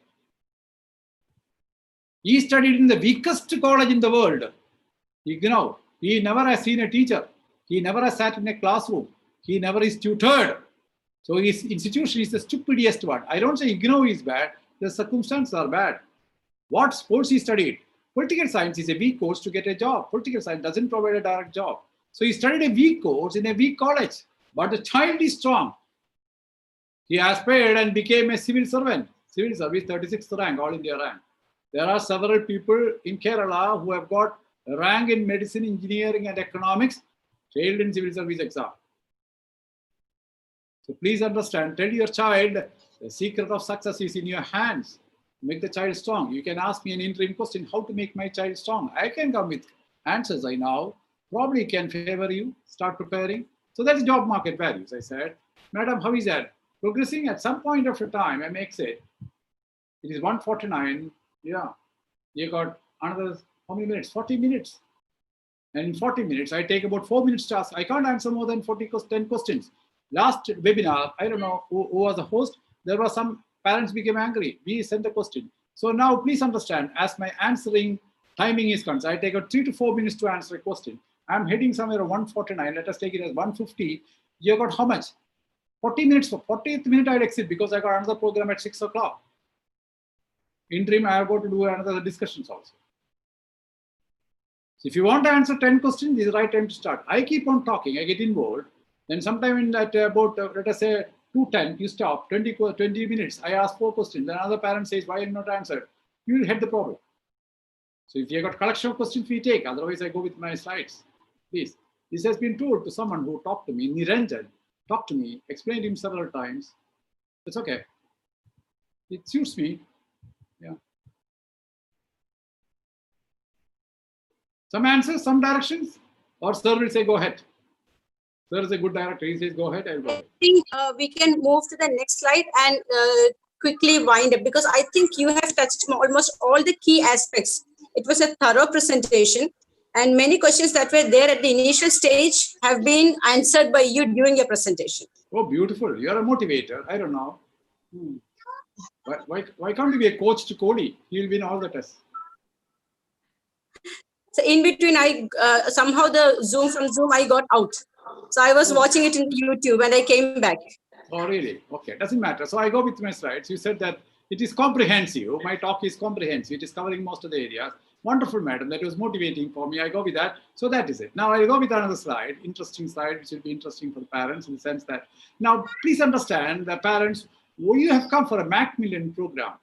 He studied in the weakest college in the world. He never has seen a teacher. He never has sat in a classroom. He never is tutored. So his institution is the stupidest one. I don't say IGNOU is bad. The circumstances are bad. What sports he studied? Political science is a weak course to get a job. Political science doesn't provide a direct job. So he studied a weak course in a weak college. But the child is strong. He aspired and became a civil servant. Civil service, 36th rank, all India rank. There are several people in Kerala who have got a rank in medicine, engineering, and economics, failed in civil service exam. So please understand, tell your child the secret of success is in your hands. Make the child strong. You can ask me an interim question, how to make my child strong? I can come with answers I know. Probably can favor you, start preparing. So that's job market values, I said. Madam, how is that? Progressing at some point of time, I make it. It is 1:49. Yeah, you got another, how many minutes? 40 minutes. And in 40 minutes, I take about 4 minutes to ask. I can't answer more than 10 questions. Last webinar, I don't know who was the host. There were some parents became angry. We sent a question. So now please understand, as my answering timing is concerned, I take about 3 to 4 minutes to answer a question. I'm heading somewhere at 1:49. Let us take it as 1:50. You got how much? 40 minutes. For 40th minute, I'd exit because I got another program at 6 o'clock. Interim, I have got to do another discussions also. So if you want to answer 10 questions, this is the right time to start. I keep on talking, I get involved. Then sometime in that about, let us say 2:10, you stop, 20 minutes, I ask 4 questions. Then another parent says, why not answered? You will hit the problem. So if you have got collection of questions, we take. Otherwise, I go with my slides. Please. This has been told to someone who talked to me, Niranjan, talked to me, explained him several times. It's okay. It suits me. Yeah. Some answers, some directions, or sir will say, go ahead. Sir is a good director. He says, go ahead, I'll go ahead. I think we can move to the next slide and quickly wind up, because I think you have touched almost all the key aspects. It was a thorough presentation, and many questions that were there at the initial stage have been answered by you during your presentation. Oh, beautiful. You're a motivator. I don't know. Why can't you be a coach to Cody? He'll win all the tests. So in between, I somehow from Zoom, I got out. So I was watching it in YouTube and I came back. Oh, really? Okay, doesn't matter. So I go with my slides. You said that it is comprehensive. My talk is comprehensive. It is covering most of the areas. Wonderful, madam. That was motivating for me. I go with that. So that is it. Now I'll go with another slide, interesting slide, which will be interesting for the parents in the sense that, now please understand the parents, you have come for a Macmillan program.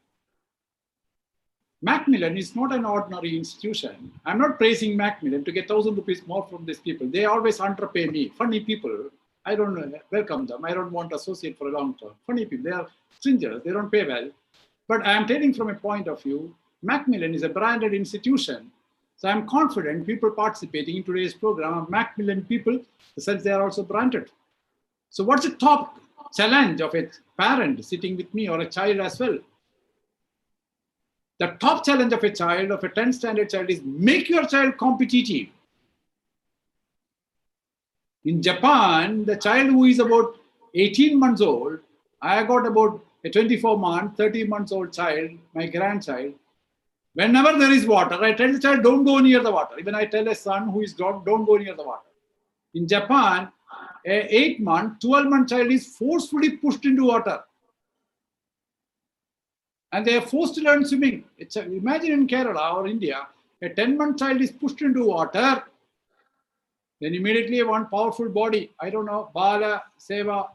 Macmillan is not an ordinary institution. I'm not praising Macmillan to get 1,000 rupees more from these people. They always underpay me. Funny people. I don't welcome them. I don't want to associate for a long term. Funny people, they are strangers, they don't pay well. But I am telling from a point of view, Macmillan is a branded institution. So I'm confident people participating in today's program are Macmillan people, since they are also branded. So what's the top challenge of a parent sitting with me or a child as well? The top challenge of a child, of a 10th standard child, is make your child competitive. In Japan, the child who is about 18 months old, I got about a 24-month, 30 months old child, my grandchild. Whenever there is water, I tell the child, don't go near the water. Even I tell a son who is dog, don't go near the water. In Japan, an 8-month, 12-month child is forcefully pushed into water. And they are forced to learn swimming. Imagine in Kerala or India, a 10-month child is pushed into water. Then immediately one powerful body, I don't know, Bala, Seva,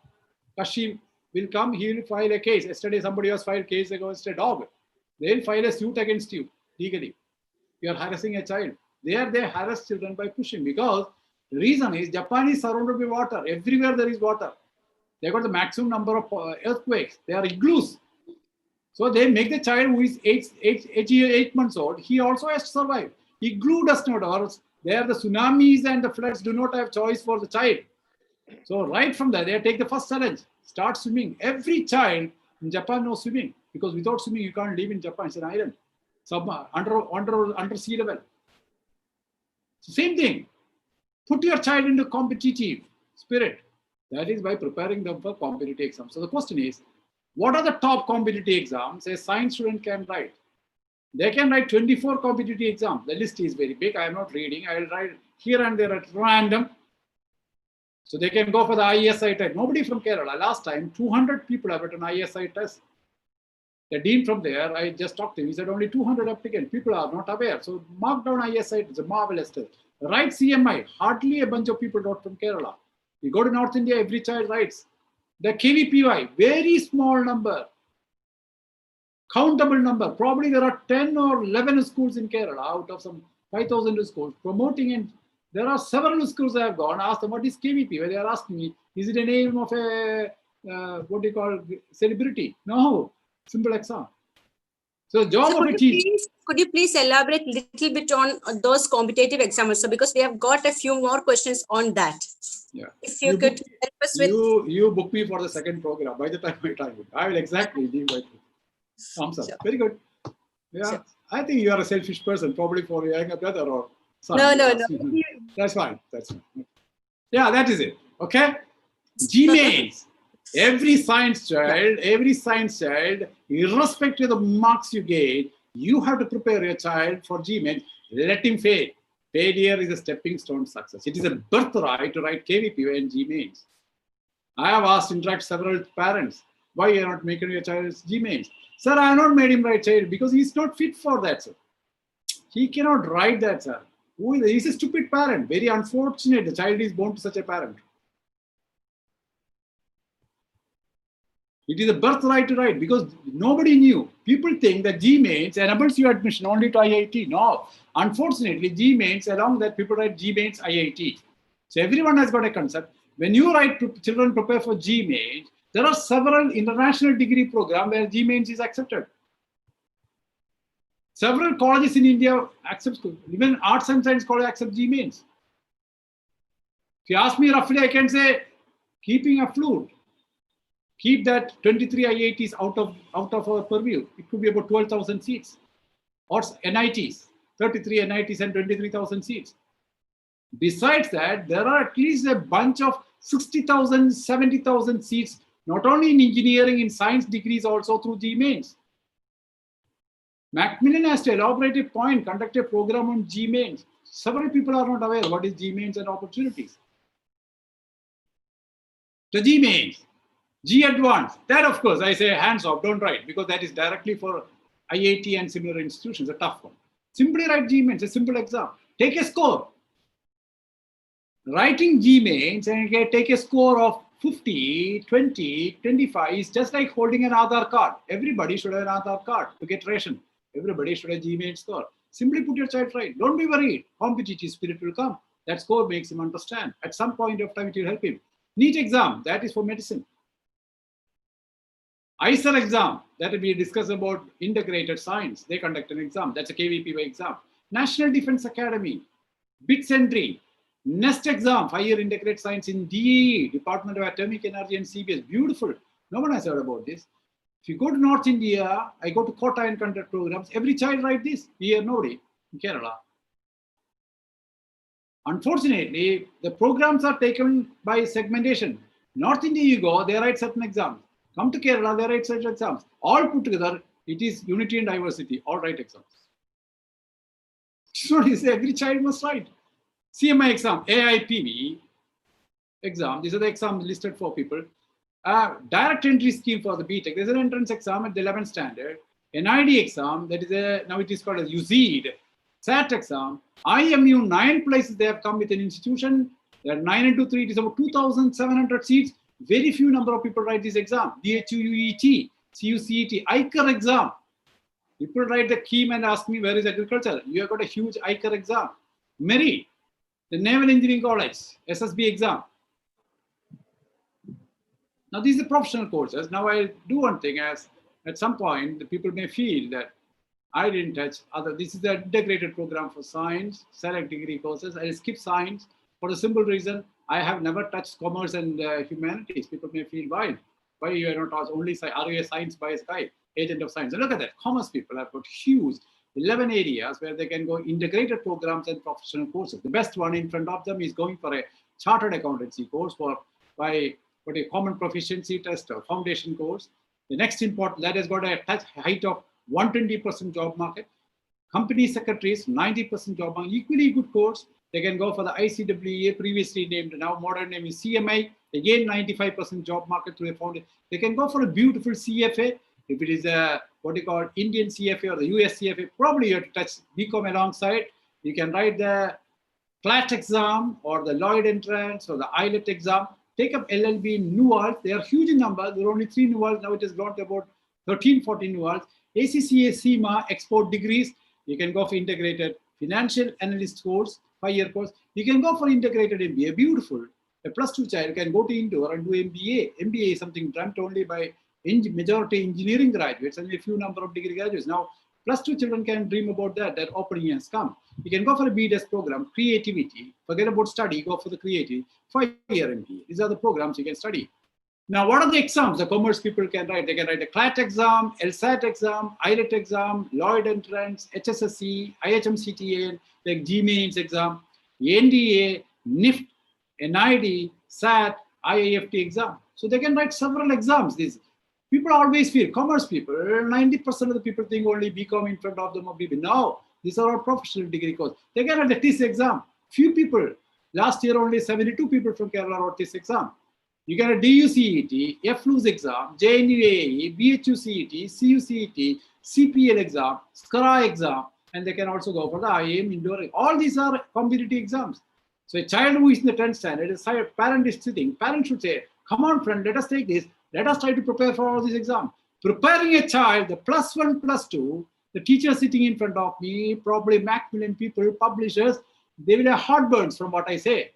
Kashim will come, he will file a case. Yesterday somebody was filed a case against a dog. They will file a suit against you legally. You are harassing a child. They harass children by pushing, because the reason is Japan is surrounded by water. Everywhere there is water. They got the maximum number of earthquakes. They are igloos. So they make the child who is 8 months old, he also has to survive. Igloo does not, or there the tsunamis and the floods do not have choice for the child. So right from there, they take the first challenge, start swimming. Every child in Japan knows swimming, because without swimming, you can't live in Japan. It's an island, under sea level. So same thing, put your child into competitive spirit. That is by preparing them for competitive exams. So the question is, what are the top competitive exams a science student can write? They can write 24 competitive exams. The list is very big. I am not reading. I will write here and there at random. So they can go for the ISI test. Nobody from Kerala. Last time, 200 people have written ISI test. The dean from there, I just talked to him. He said only 200 applicants. People are not aware. So mark down ISI. It's a marvelous test. Write CMI. Hardly a bunch of people wrote from Kerala. You go to North India, every child writes. The KVPY, very small number. Countable number. Probably there are 10 or 11 schools in Kerala out of some 5,000 schools promoting, and there are several schools I have gone, asked them what is KVP, where they are asking me, is it a name of a, what do you call, celebrity? No, simple exam. So the job of a teacher. Could you please elaborate a little bit on those competitive exams? So because we have got a few more questions on that. Yeah. If you could help us with. You book me for the second program. By the time I will exactly leave my thumbs up. Sure. Very good. Yeah. Sure. I think you are a selfish person, probably for your younger brother or son. No. That's fine. That's fine. Yeah, that is it. Okay. GMAs. Every science child, irrespective of the marks you get, you have to prepare your child for GMAs. Let him fail. Failure is a stepping stone to success. It is a birthright to write KVPY and GMAs. I have asked, interact several parents, why you are not making your child's GMAs? Sir, I have not made him write child because he is not fit for that, sir. He cannot write that, sir. He is a stupid parent. Very unfortunate. The child is born to such a parent. It is a birthright to write because nobody knew. People think that GMAINS enables you admission only to IIT. No. Unfortunately, GMAINS, along that people write GMAINS IIT. So everyone has got a concept. When you write to children prepare for GMAINS, there are several international degree programs where GMAINS is accepted. Several colleges in India accept, even arts and science college accept GMAINS. If you ask me roughly, I can say, keeping afloat, keep that 23 IITs out of our purview. It could be about 12,000 seats. Or NITs, 33 NITs and 23,000 seats. Besides that, there are at least a bunch of 60,000, 70,000 seats, not only in engineering, in science degrees, also through GMAINS. Macmillan has to elaborate a point, conduct a program on GMAINS. Several people are not aware what is GMAINS and opportunities. The GMAINS. G advanced, that of course I say hands off, don't write, because that is directly for IIT and similar institutions, a tough one. Simply write GMAINS, a simple exam. Take a score. Writing GMAINS and take a score of 50, 20, 25 is just like holding an Aadhaar card. Everybody should have an Aadhaar card to get ration. Everybody should have GMAINS score. Simply put your child right. Don't be worried. Competitive spirit will come. That score makes him understand. At some point of time, it will help him. NEET exam, that is for medicine. ISER exam, that we discuss about integrated science. They conduct an exam. That's a KVPY exam. National Defense Academy, BITS entry, NEST exam, 5-year integrated science in DAE, Department of Atomic Energy and CBS. Beautiful. No one has heard about this. If you go to North India, I go to Kota and conduct programs. Every child write this. Here, nobody in Kerala. Unfortunately, the programs are taken by segmentation. North India, you go, they write certain exams. Come to Kerala, they write certain exams. All put together, it is unity and diversity. All write exams. So every child must write. CMI exam, AIPV exam. These are the exams listed for people. Direct entry scheme for the BTech. There's an entrance exam at the 11th standard. NID exam, that is now it is called as UZEED. SAT exam. IMU, 9 places they have come with an institution. There are 9 into 3, it is about 2,700 seats. Very few number of people write this exam. DHUET, CUCET, ICAR exam. People write the KEEM and ask me, where is agriculture? You have got a huge ICAR exam. MERI, the Naval Engineering College, SSB exam. Now, these are professional courses. Now, I'll do one thing, as at some point, the people may feel that I didn't touch other. This is the integrated program for science, select degree courses. I'll skip science for the simple reason I have never touched commerce and humanities. People may feel, why you are not only, are you a science bias guy, agent of science? And look at that, commerce people have got huge 11 areas where they can go integrated programs and professional courses. The best one in front of them is going for a chartered accountancy course by a common proficiency test or foundation course. The next important, that has got a height of 120% job market. Company secretaries, 90% job market, equally good course. They can go for the ICWA, previously named, now modern name is CMI, again 95% job market through a foundation. They can go for a beautiful CFA. If it is a, what you call Indian CFA or the US CFA, probably you have to touch BCom alongside. You can write the CLAT exam or the Lloyd entrance or the IELTS exam. Take up LLB in NUALS. They are huge in number. There are only 3 NUALS. Now it has grown to about 13, 14 NUALS. ACCA, CIMA, export degrees. You can go for integrated financial analyst course, 5-year course. You can go for integrated MBA. Beautiful. A +2 child can go to Indore and do MBA. MBA is something dreamt only by majority engineering graduates and a few number of degree graduates. Now, +2 children can dream about that. That opening has come. You can go for a BDES program, creativity. Forget about study, go for the creativity. 5-year MBA. These are the programs you can study. Now, what are the exams the commerce people can write? They can write a CLAT exam, LSAT exam, IELTS exam, Lloyd entrance, HSSC, IHMCTA, like GMAINS exam, NDA, NIFT, NID, SAT, IIFT exam. So they can write several exams. These people always feel, commerce people, 90% of the people think only BCom in front of them or BB. No, these are all professional degree courses. They can write a TIS exam. Few people. Last year, only 72 people from Kerala wrote TIS exam. You get a DUCET, FLUS exam, JNUAE, BHUCET, CUCET, CPL exam, SCRA exam, and they can also go for the IIM Indore. All these are competitive exams. So a child who is in the 10th standard, a parent is sitting, parent should say, come on friend, let us take this, let us try to prepare for all these exams. Preparing a child, the +1, +2, the teacher sitting in front of me, probably Macmillan people, publishers, they will have heartburns from what I say.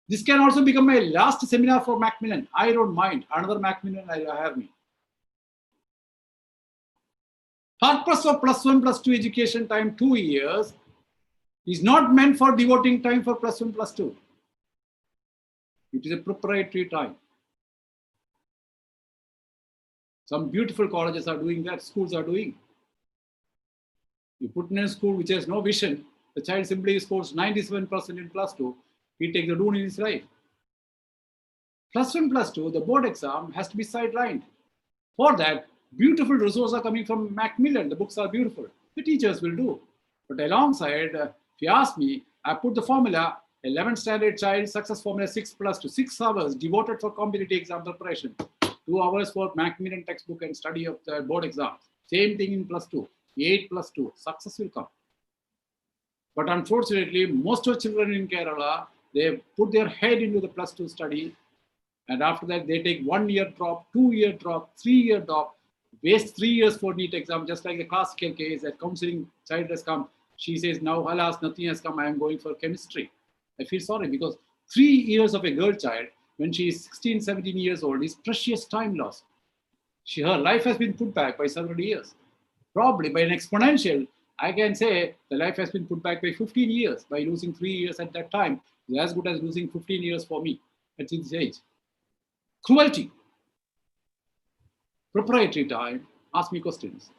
This can also become my last seminar for Macmillan. I don't mind. Another Macmillan will hire me. Purpose of +1, +2 education time, 2 years, is not meant for devoting time for +1, +2. It is a preparatory time. Some beautiful colleges are doing that, schools are doing. You put in a school which has no vision, the child simply scores 97% in +2, he takes the loon in his life. +1, +2, the board exam has to be sidelined. For that, beautiful resources are coming from Macmillan. The books are beautiful. The teachers will do. But alongside, if you ask me, I put the formula, 11th standard child, success formula 6 +2, 6 hours devoted for competitive exam preparation, 2 hours for Macmillan textbook and study of the board exams. Same thing in +2, 8 +2, success will come. But unfortunately, most of children in Kerala, they put their head into the +2 study, and after that they take 1 year drop, 2 year drop, 3 year drop, waste 3 years for NEET exam, just like the classical case that counseling child has come. She says, now alas, nothing has come, I am going for chemistry. I feel sorry because 3 years of a girl child when she is 16, 17 years old is precious time lost. Her life has been put back by several years. Probably by an exponential, I can say the life has been put back by 15 years. By losing 3 years at that time is as good as losing 15 years for me at this age. Cruelty. Proprietary time. Ask me questions.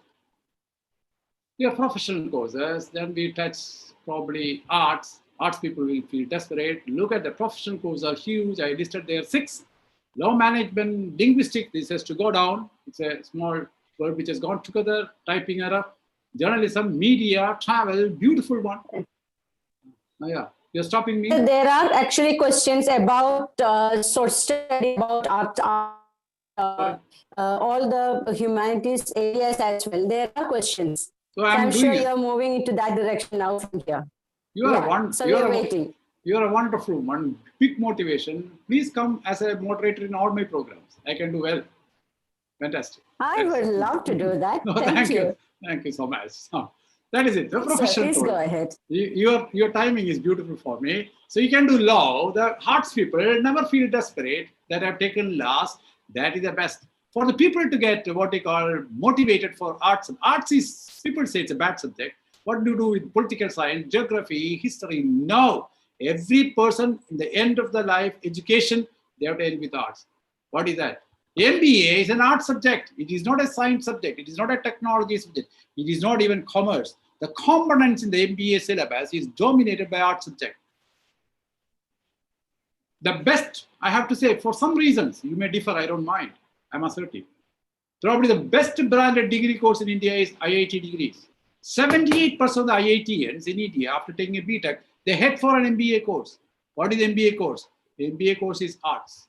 There are professional courses. Then we touch probably arts. Arts people will feel desperate. Look at the professional courses are huge. I listed there 6. Law management, linguistics, this has to go down. It's a small word which has gone together, typing error. Journalism, media, travel, beautiful one. Yeah, you're stopping me. There are actually questions about short study, about art, all the humanities areas as well. There are questions. So I'm sure you're moving into that direction now from here. You are one. So you're waiting. You are a wonderful one. Big motivation. Please come as a moderator in all my programs. I can do well. Fantastic. I would love to do that. No, thank you. Thank you so much. That is it. The professional. Please go ahead. Your timing is beautiful for me. So you can do law. The arts people never feel desperate that I've taken last. That is the best. For the people to get what they call motivated for arts. Arts is, people say it's a bad subject. What do you do with political science, geography, history? No. Every person in the end of their life, education, they have to end with arts. What is that? MBA is an art subject. It is not a science subject. It is not a technology subject. It is not even commerce. The components in the MBA syllabus is dominated by art subject. The best, I have to say, for some reasons, you may differ, I don't mind. I'm assertive. Probably the best branded degree course in India is IIT degrees. 78% of the IITians in India, after taking a BTech, they head for an MBA course. What is MBA course? The MBA course is arts.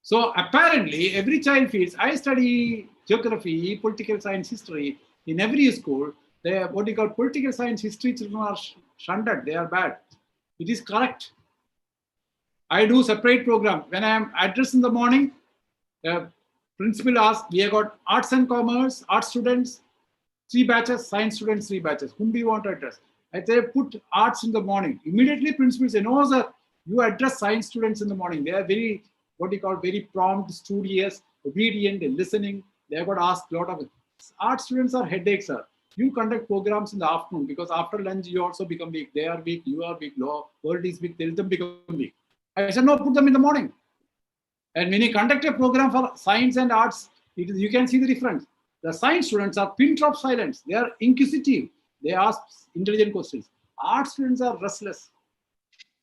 So apparently, every child feels, I study geography, political science, history. In every school, what you call political science, history children are shunted. They are bad. It is correct. I do separate program. When I am addressed in the morning, the principal asks, we have got arts and commerce, art students, 3 batches, science students, 3 batches. Whom do you want to address? I say, put arts in the morning. Immediately, principal say, no, sir, you address science students in the morning. They are very, what you call, very prompt, studious, obedient, and listening. They have got asked a lot of it. Art students are headaches, sir. You conduct programs in the afternoon because after lunch, you also become weak. They are weak, you are weak, law, world is weak, tell them become weak. I said, no, put them in the morning. And when you conduct a program for science and arts, you can see the difference. The science students are pin drop silence. They are inquisitive. They ask intelligent questions. Art students are restless.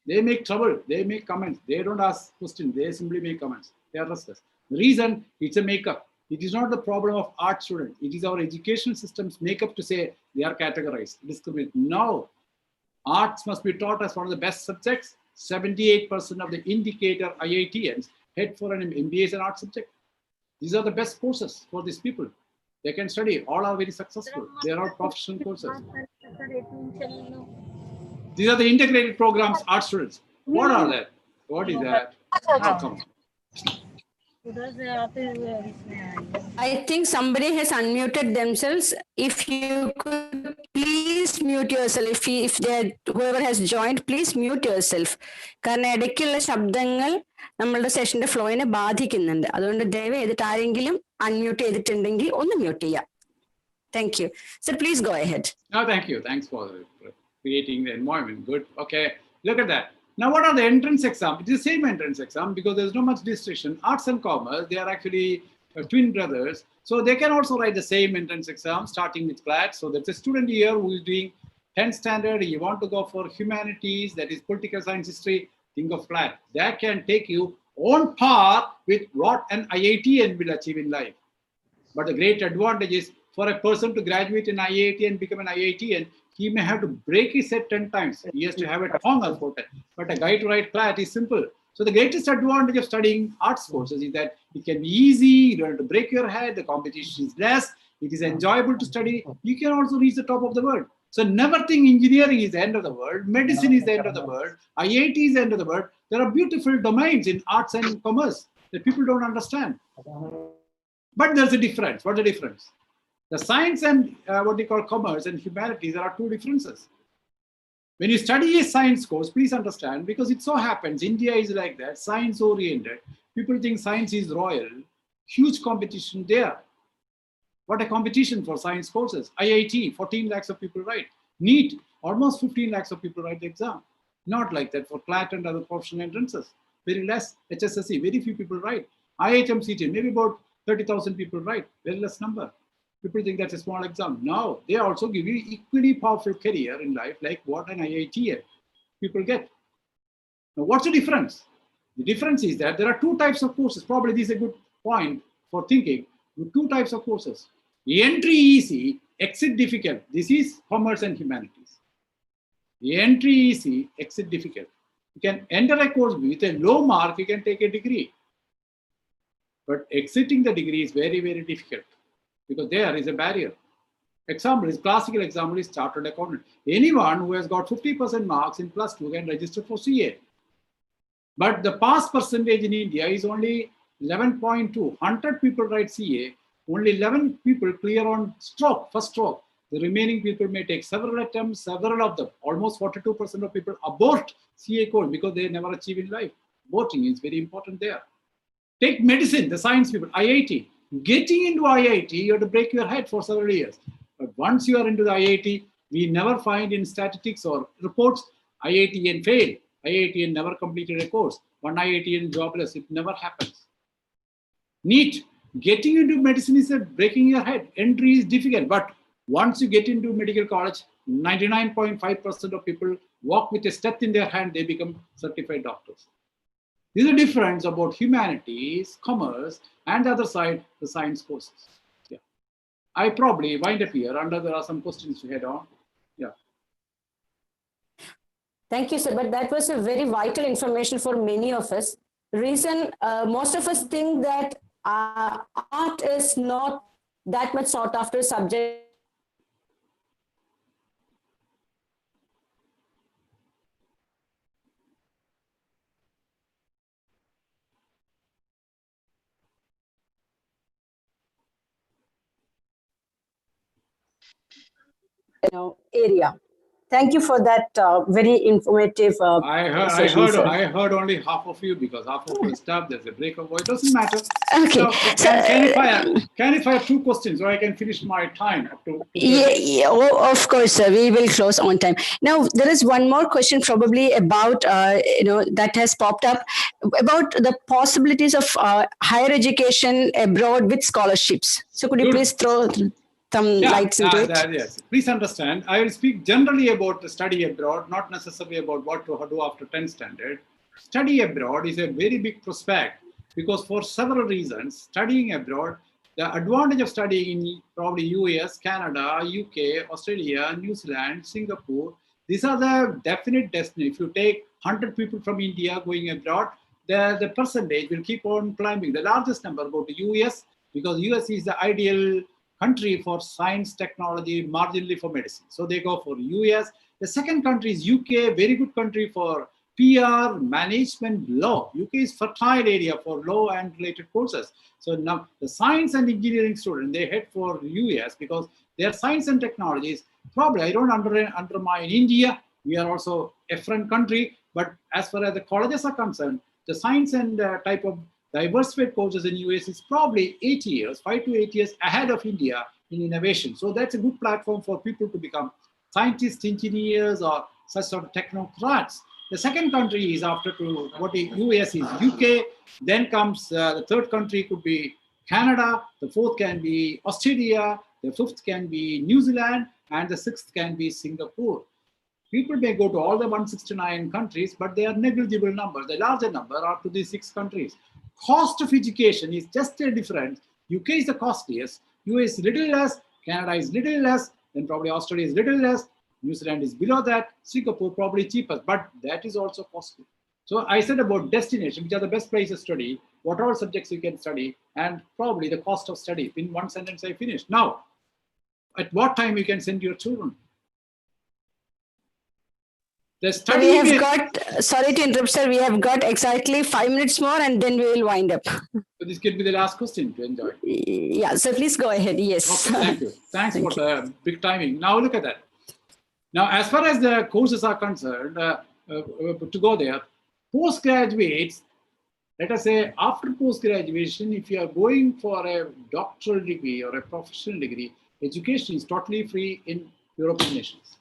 They make trouble. They make comments. They don't ask questions. They simply make comments. They are restless. The reason, it's a makeup. It is not the problem of art students. It is our education system's makeup to say they are categorized, discriminate. No. Arts must be taught as one of the best subjects. 78% of the indicator IITians head for an MBA as an art subject. These are the best courses for these people. They can study. All are very successful. They are all professional courses. These are the integrated programs, art students. What are they? What is that? I think somebody has unmuted themselves. If you could please mute yourself. If whoever has joined, please mute yourself. കാരണം ഇടയ്ക്കുള്ള ശബ്ദങ്ങൾ നമ്മളുടെ സെഷന്റെ ഫ്ലോയിനെ ബാധിക്കുന്നുണ്ട്. അതുകൊണ്ട് ദയവ് ചെയ്തിട്ട് ആരെങ്കിലും unmute ചെയ്തിട്ടുണ്ടെങ്കിൽ ഒന്ന് മ്യൂട്ട് ചെയ്യാം. Thank you. So please go ahead. No, thank you. Thanks for creating the environment. Good. Okay. Look at that. Now, what are the entrance exam? It is the same entrance exam because there's no much distinction. Arts and commerce, they are actually twin brothers. So they can also write the same entrance exam starting with CLAT. So there's a student here who is doing 10th standard. You want to go for humanities, that is political science, history, think of CLAT. That can take you on par with what an IITian will achieve in life. But the great advantage is for a person to graduate in IIT and become an IITian, he may have to break his head 10 times. He has to have a tongue for it. But a guy to write CLAT is simple. So the greatest advantage of studying arts courses is that it can be easy. You don't have to break your head. The competition is less. It is enjoyable to study. You can also reach the top of the world. So never think engineering is the end of the world. Medicine is the end of the world. IIT is the end of the world. There are beautiful domains in arts and commerce that people don't understand. But there's a difference. What's the difference? The science and what we call commerce and humanities, there are 2 differences. When you study a science course, please understand, because it so happens India is like that, science oriented. People think science is royal. Huge competition there. What a competition for science courses. IIT, 14 lakhs of people write. NEET, almost 15 lakhs of people write the exam. Not like that for CLAT and other professional entrances. Very less. HSSC, very few people write. IHMCT, maybe about 30,000 people write. Very less number. People think that's a small exam. No, they also give you equally powerful career in life like what an IIT people get. Now, what's the difference? The difference is that there are two types of courses. Probably this is a good point for thinking. Two types of courses. Entry easy, exit difficult. This is commerce and humanities. Entry easy, exit difficult. You can enter a course with a low mark, you can take a degree. But exiting the degree is very, very difficult because there is a barrier. Classical example is chartered accountant. Anyone who has got 50% marks in +2 can register for CA. But the pass percentage in India is only 11.2. 100 people write CA, only 11 people clear on first stroke. The remaining people may take several attempts, several of them. Almost 42% of people abort CA course because they never achieve in life. Aborting is very important there. Take medicine, the science people, IIT. Getting into IIT, you have to break your head for several years. But once you are into the IIT, we never find in statistics or reports, IITian failed. IITian never completed a course. One IITian jobless, it never happens. NEET, getting into medicine is breaking your head. Entry is difficult, but once you get into medical college, 99.5% of people walk with a steth in their hand, they become certified doctors. There's a difference about humanities, commerce, and the other side, the science courses. Yeah. I probably wind up here, and there are some questions to head on. Yeah. Thank you, sir. But that was a very vital information for many of us. The reason most of us think that art is not that much sought after subject. Area. Thank you for that very informative. I heard only half of you because half of you stopped. There's a break of voice. Doesn't matter. Okay. Now, can if I have two questions, or I can finish my time up to. Yeah, of course, sir. We will close on time. Now, there is one more question probably about that has popped up about the possibilities of higher education abroad with scholarships. So, could you please throw some lights into it? Yes. Please understand, I will speak generally about the study abroad, not necessarily about what to do after 10th standard. Study abroad is a very big prospect because for several reasons, studying abroad, the advantage of studying in probably US, Canada, UK, Australia, New Zealand, Singapore, these are the definite destiny. If you take 100 people from India going abroad, the percentage will keep on climbing. The largest number go to US because US is the ideal country for science, technology, marginally for medicine. So they go for US. The second country is UK, very good country for PR, management, law. UK is fertile area for law and related courses. So now the science and engineering students, they head for US because their science and technologies, probably I don't undermine India. We are also a friend country, but as far as the colleges are concerned, the science and type of diversified courses in US is probably 8 years, 5 to 8 years ahead of India in innovation. So that's a good platform for people to become scientists, engineers, or such sort of technocrats. The second country is after what the US is UK. Then comes the third country could be Canada. The fourth can be Australia. The fifth can be New Zealand. And the sixth can be Singapore. People may go to all the 169 countries, but they are negligible numbers. The larger number are to these 6 countries. Cost of education is just a difference. UK is the costliest, US is little less, Canada is little less, then probably Australia is little less, New Zealand is below that, Singapore probably cheapest, but that is also costly. So I said about destination, which are the best places to study, what all subjects you can study, and probably the cost of study. In one sentence I finished. Now, at what time you can send your children? We have got, sorry to interrupt, sir, we have got exactly 5 minutes more and then we will wind up. So this could be the last question to enjoy. Yeah, so please go ahead. Yes. Okay, thank you. Thanks for the big timing. Now look at that. Now, as far as the courses are concerned, to go there, postgraduates, let us say after post-graduation, if you are going for a doctoral degree or a professional degree, education is totally free in European nations.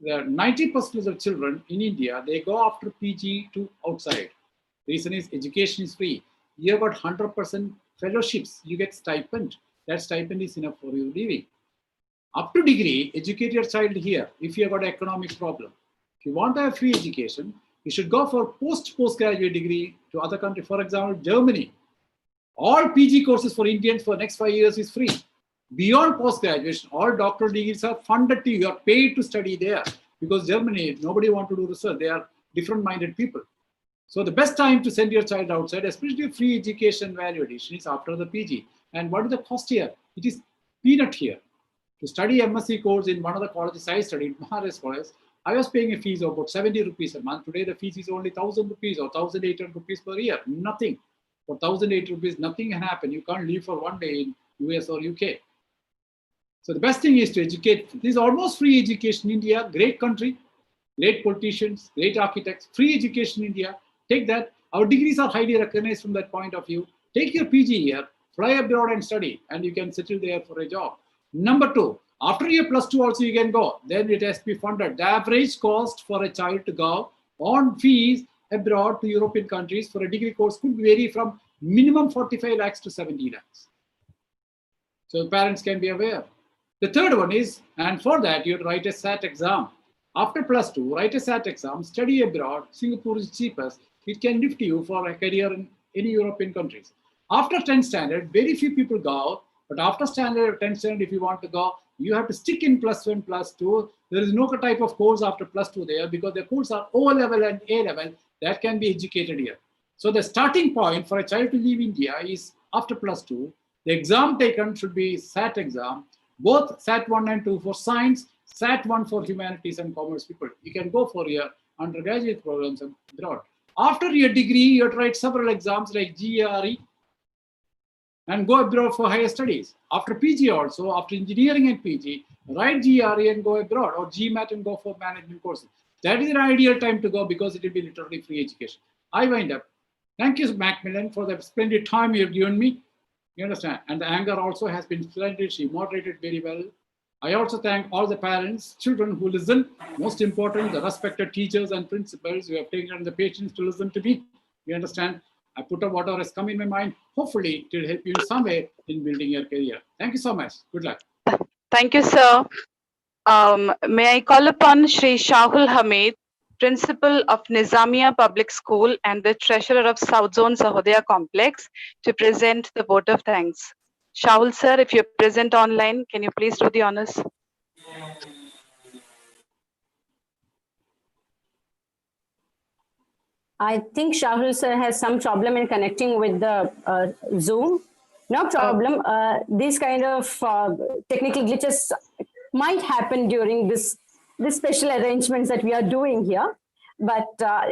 There are 90% of children in India, they go after PG to outside. The reason is education is free. You have got 100% fellowships, you get stipend. That stipend is enough for you living. Up to degree, educate your child here if you have got an economic problem. If you want to have free education, you should go for postgraduate degree to other countries. For example, Germany. All PG courses for Indians for the next 5 years is free. Beyond post-graduation, all doctoral degrees are funded to you. You are paid to study there because Germany, nobody wants to do research. They are different-minded people. So the best time to send your child outside, especially free education value addition, is after the PG. And what is the cost here? It is peanut here. To study MSc course in one of the colleges I studied, Maharaj College, I was paying a fees of about 70 rupees a month. Today, the fees is only 1,000 rupees or 1,800 rupees per year. Nothing. For 1,800 rupees, nothing can happen. You can't live for one day in US or UK. So the best thing is to educate. This is almost free education in India. Great country, great politicians, great architects. Free education in India. Take that. Our degrees are highly recognized from that point of view. Take your PG here, fly abroad and study, and you can settle there for a job. Number two, after your +2 also you can go. Then it has to be funded. The average cost for a child to go on fees abroad to European countries for a degree course could vary from minimum 45 lakhs to 70 lakhs. So parents can be aware. The third one is, and for that you write a SAT exam. After +2, write a SAT exam, study abroad. Singapore is cheapest. It can lift you for a career in any European countries. After 10th standard, very few people go. But after 10th standard, if you want to go, you have to stick in +1, +2. There is no type of course after +2 there because the courses are O level and A level that can be educated here. So the starting point for a child to leave India is after +2. The exam taken should be SAT exam, both SAT 1 and 2 for science, SAT 1 for humanities and commerce people. You can go for your undergraduate programs abroad. After your degree, you have to write several exams like GRE, and go abroad for higher studies. After PG also, after engineering and PG, write GRE and go abroad, or GMAT and go for management courses. That is an ideal time to go because it will be literally free education. I wind up. Thank you, Macmillan, for the splendid time you have given me. You understand? And the anger also has been splendid. She moderated very well. I also thank all the parents, children who listen. Most important, the respected teachers and principals who have taken the patience to listen to me. You understand? I put up whatever has come in my mind. Hopefully, it will help you in some way in building your career. Thank you so much. Good luck. Thank you, sir. May I call upon Shri Shahul Hamid, Principal of Nizamia Public School and the Treasurer of South Zone Sahodya Complex, to present the vote of thanks. Shahul, sir, if you're present online, can you please do the honors? I think Shahul sir has some problem in connecting with the Zoom. No problem. These kind of technical glitches might happen during this special arrangements that we are doing here. But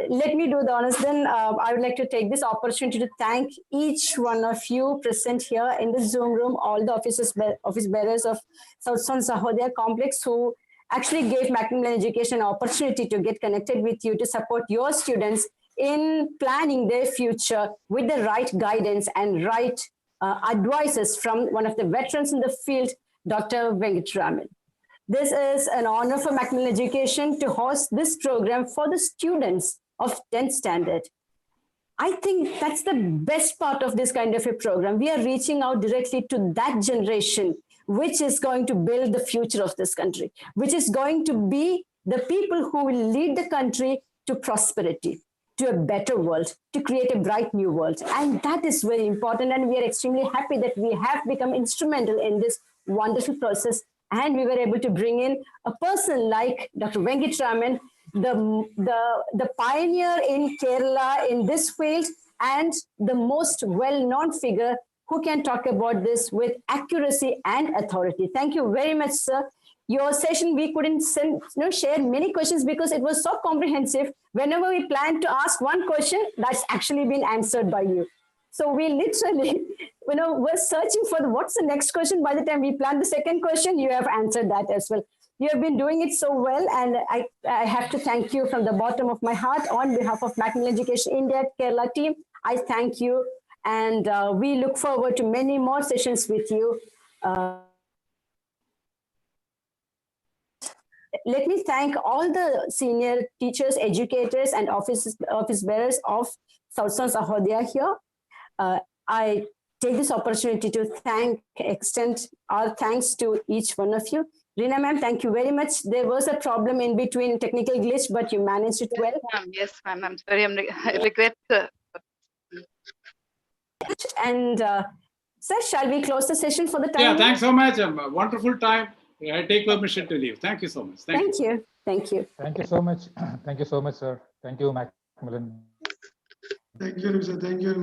let me do the honors. Then I would like to take this opportunity to thank each one of you present here in the Zoom room, all the office bearers of South Zone Sahodya Complex who actually gave Macmillan Education an opportunity to get connected with you to support your students in planning their future with the right guidance and right advices from one of the veterans in the field, Dr. Venkatraman. This is an honor for Macmillan Education to host this program for the students of 10th standard. I think that's the best part of this kind of a program. We are reaching out directly to that generation, which is going to build the future of this country, which is going to be the people who will lead the country to prosperity, to a better world, to create a bright new world. And that is very important. And we are extremely happy that we have become instrumental in this wonderful process. And we were able to bring in a person like Dr. Venkatraman, the pioneer in Kerala in this field, and the most well-known figure who can talk about this with accuracy and authority. Thank you very much, sir. Your session, we couldn't share many questions because it was so comprehensive. Whenever we planned to ask one question, that's actually been answered by you. So we literally, we're searching for what's the next question. By the time we planned the second question, you have answered that as well. You have been doing it so well, and I have to thank you from the bottom of my heart on behalf of Macmillan Education India Kerala team. I thank you, and we look forward to many more sessions with you. Let me thank all the senior teachers, educators, and office bearers of Southern Sahodya here. I take this opportunity to extend our thanks to each one of you. Reena ma'am, thank you very much. There was a problem in between, technical glitch, but you managed it well. Yes, ma'am. I'm sorry. I regret. And sir, shall we close the session for the time? Yeah, thanks so much. Wonderful time. I take permission to leave. Thank you so much. Thank you. Thank you. Thank you so much. Thank you so much, sir. Thank you, Macmillan. Thank you, sir. Thank you very much.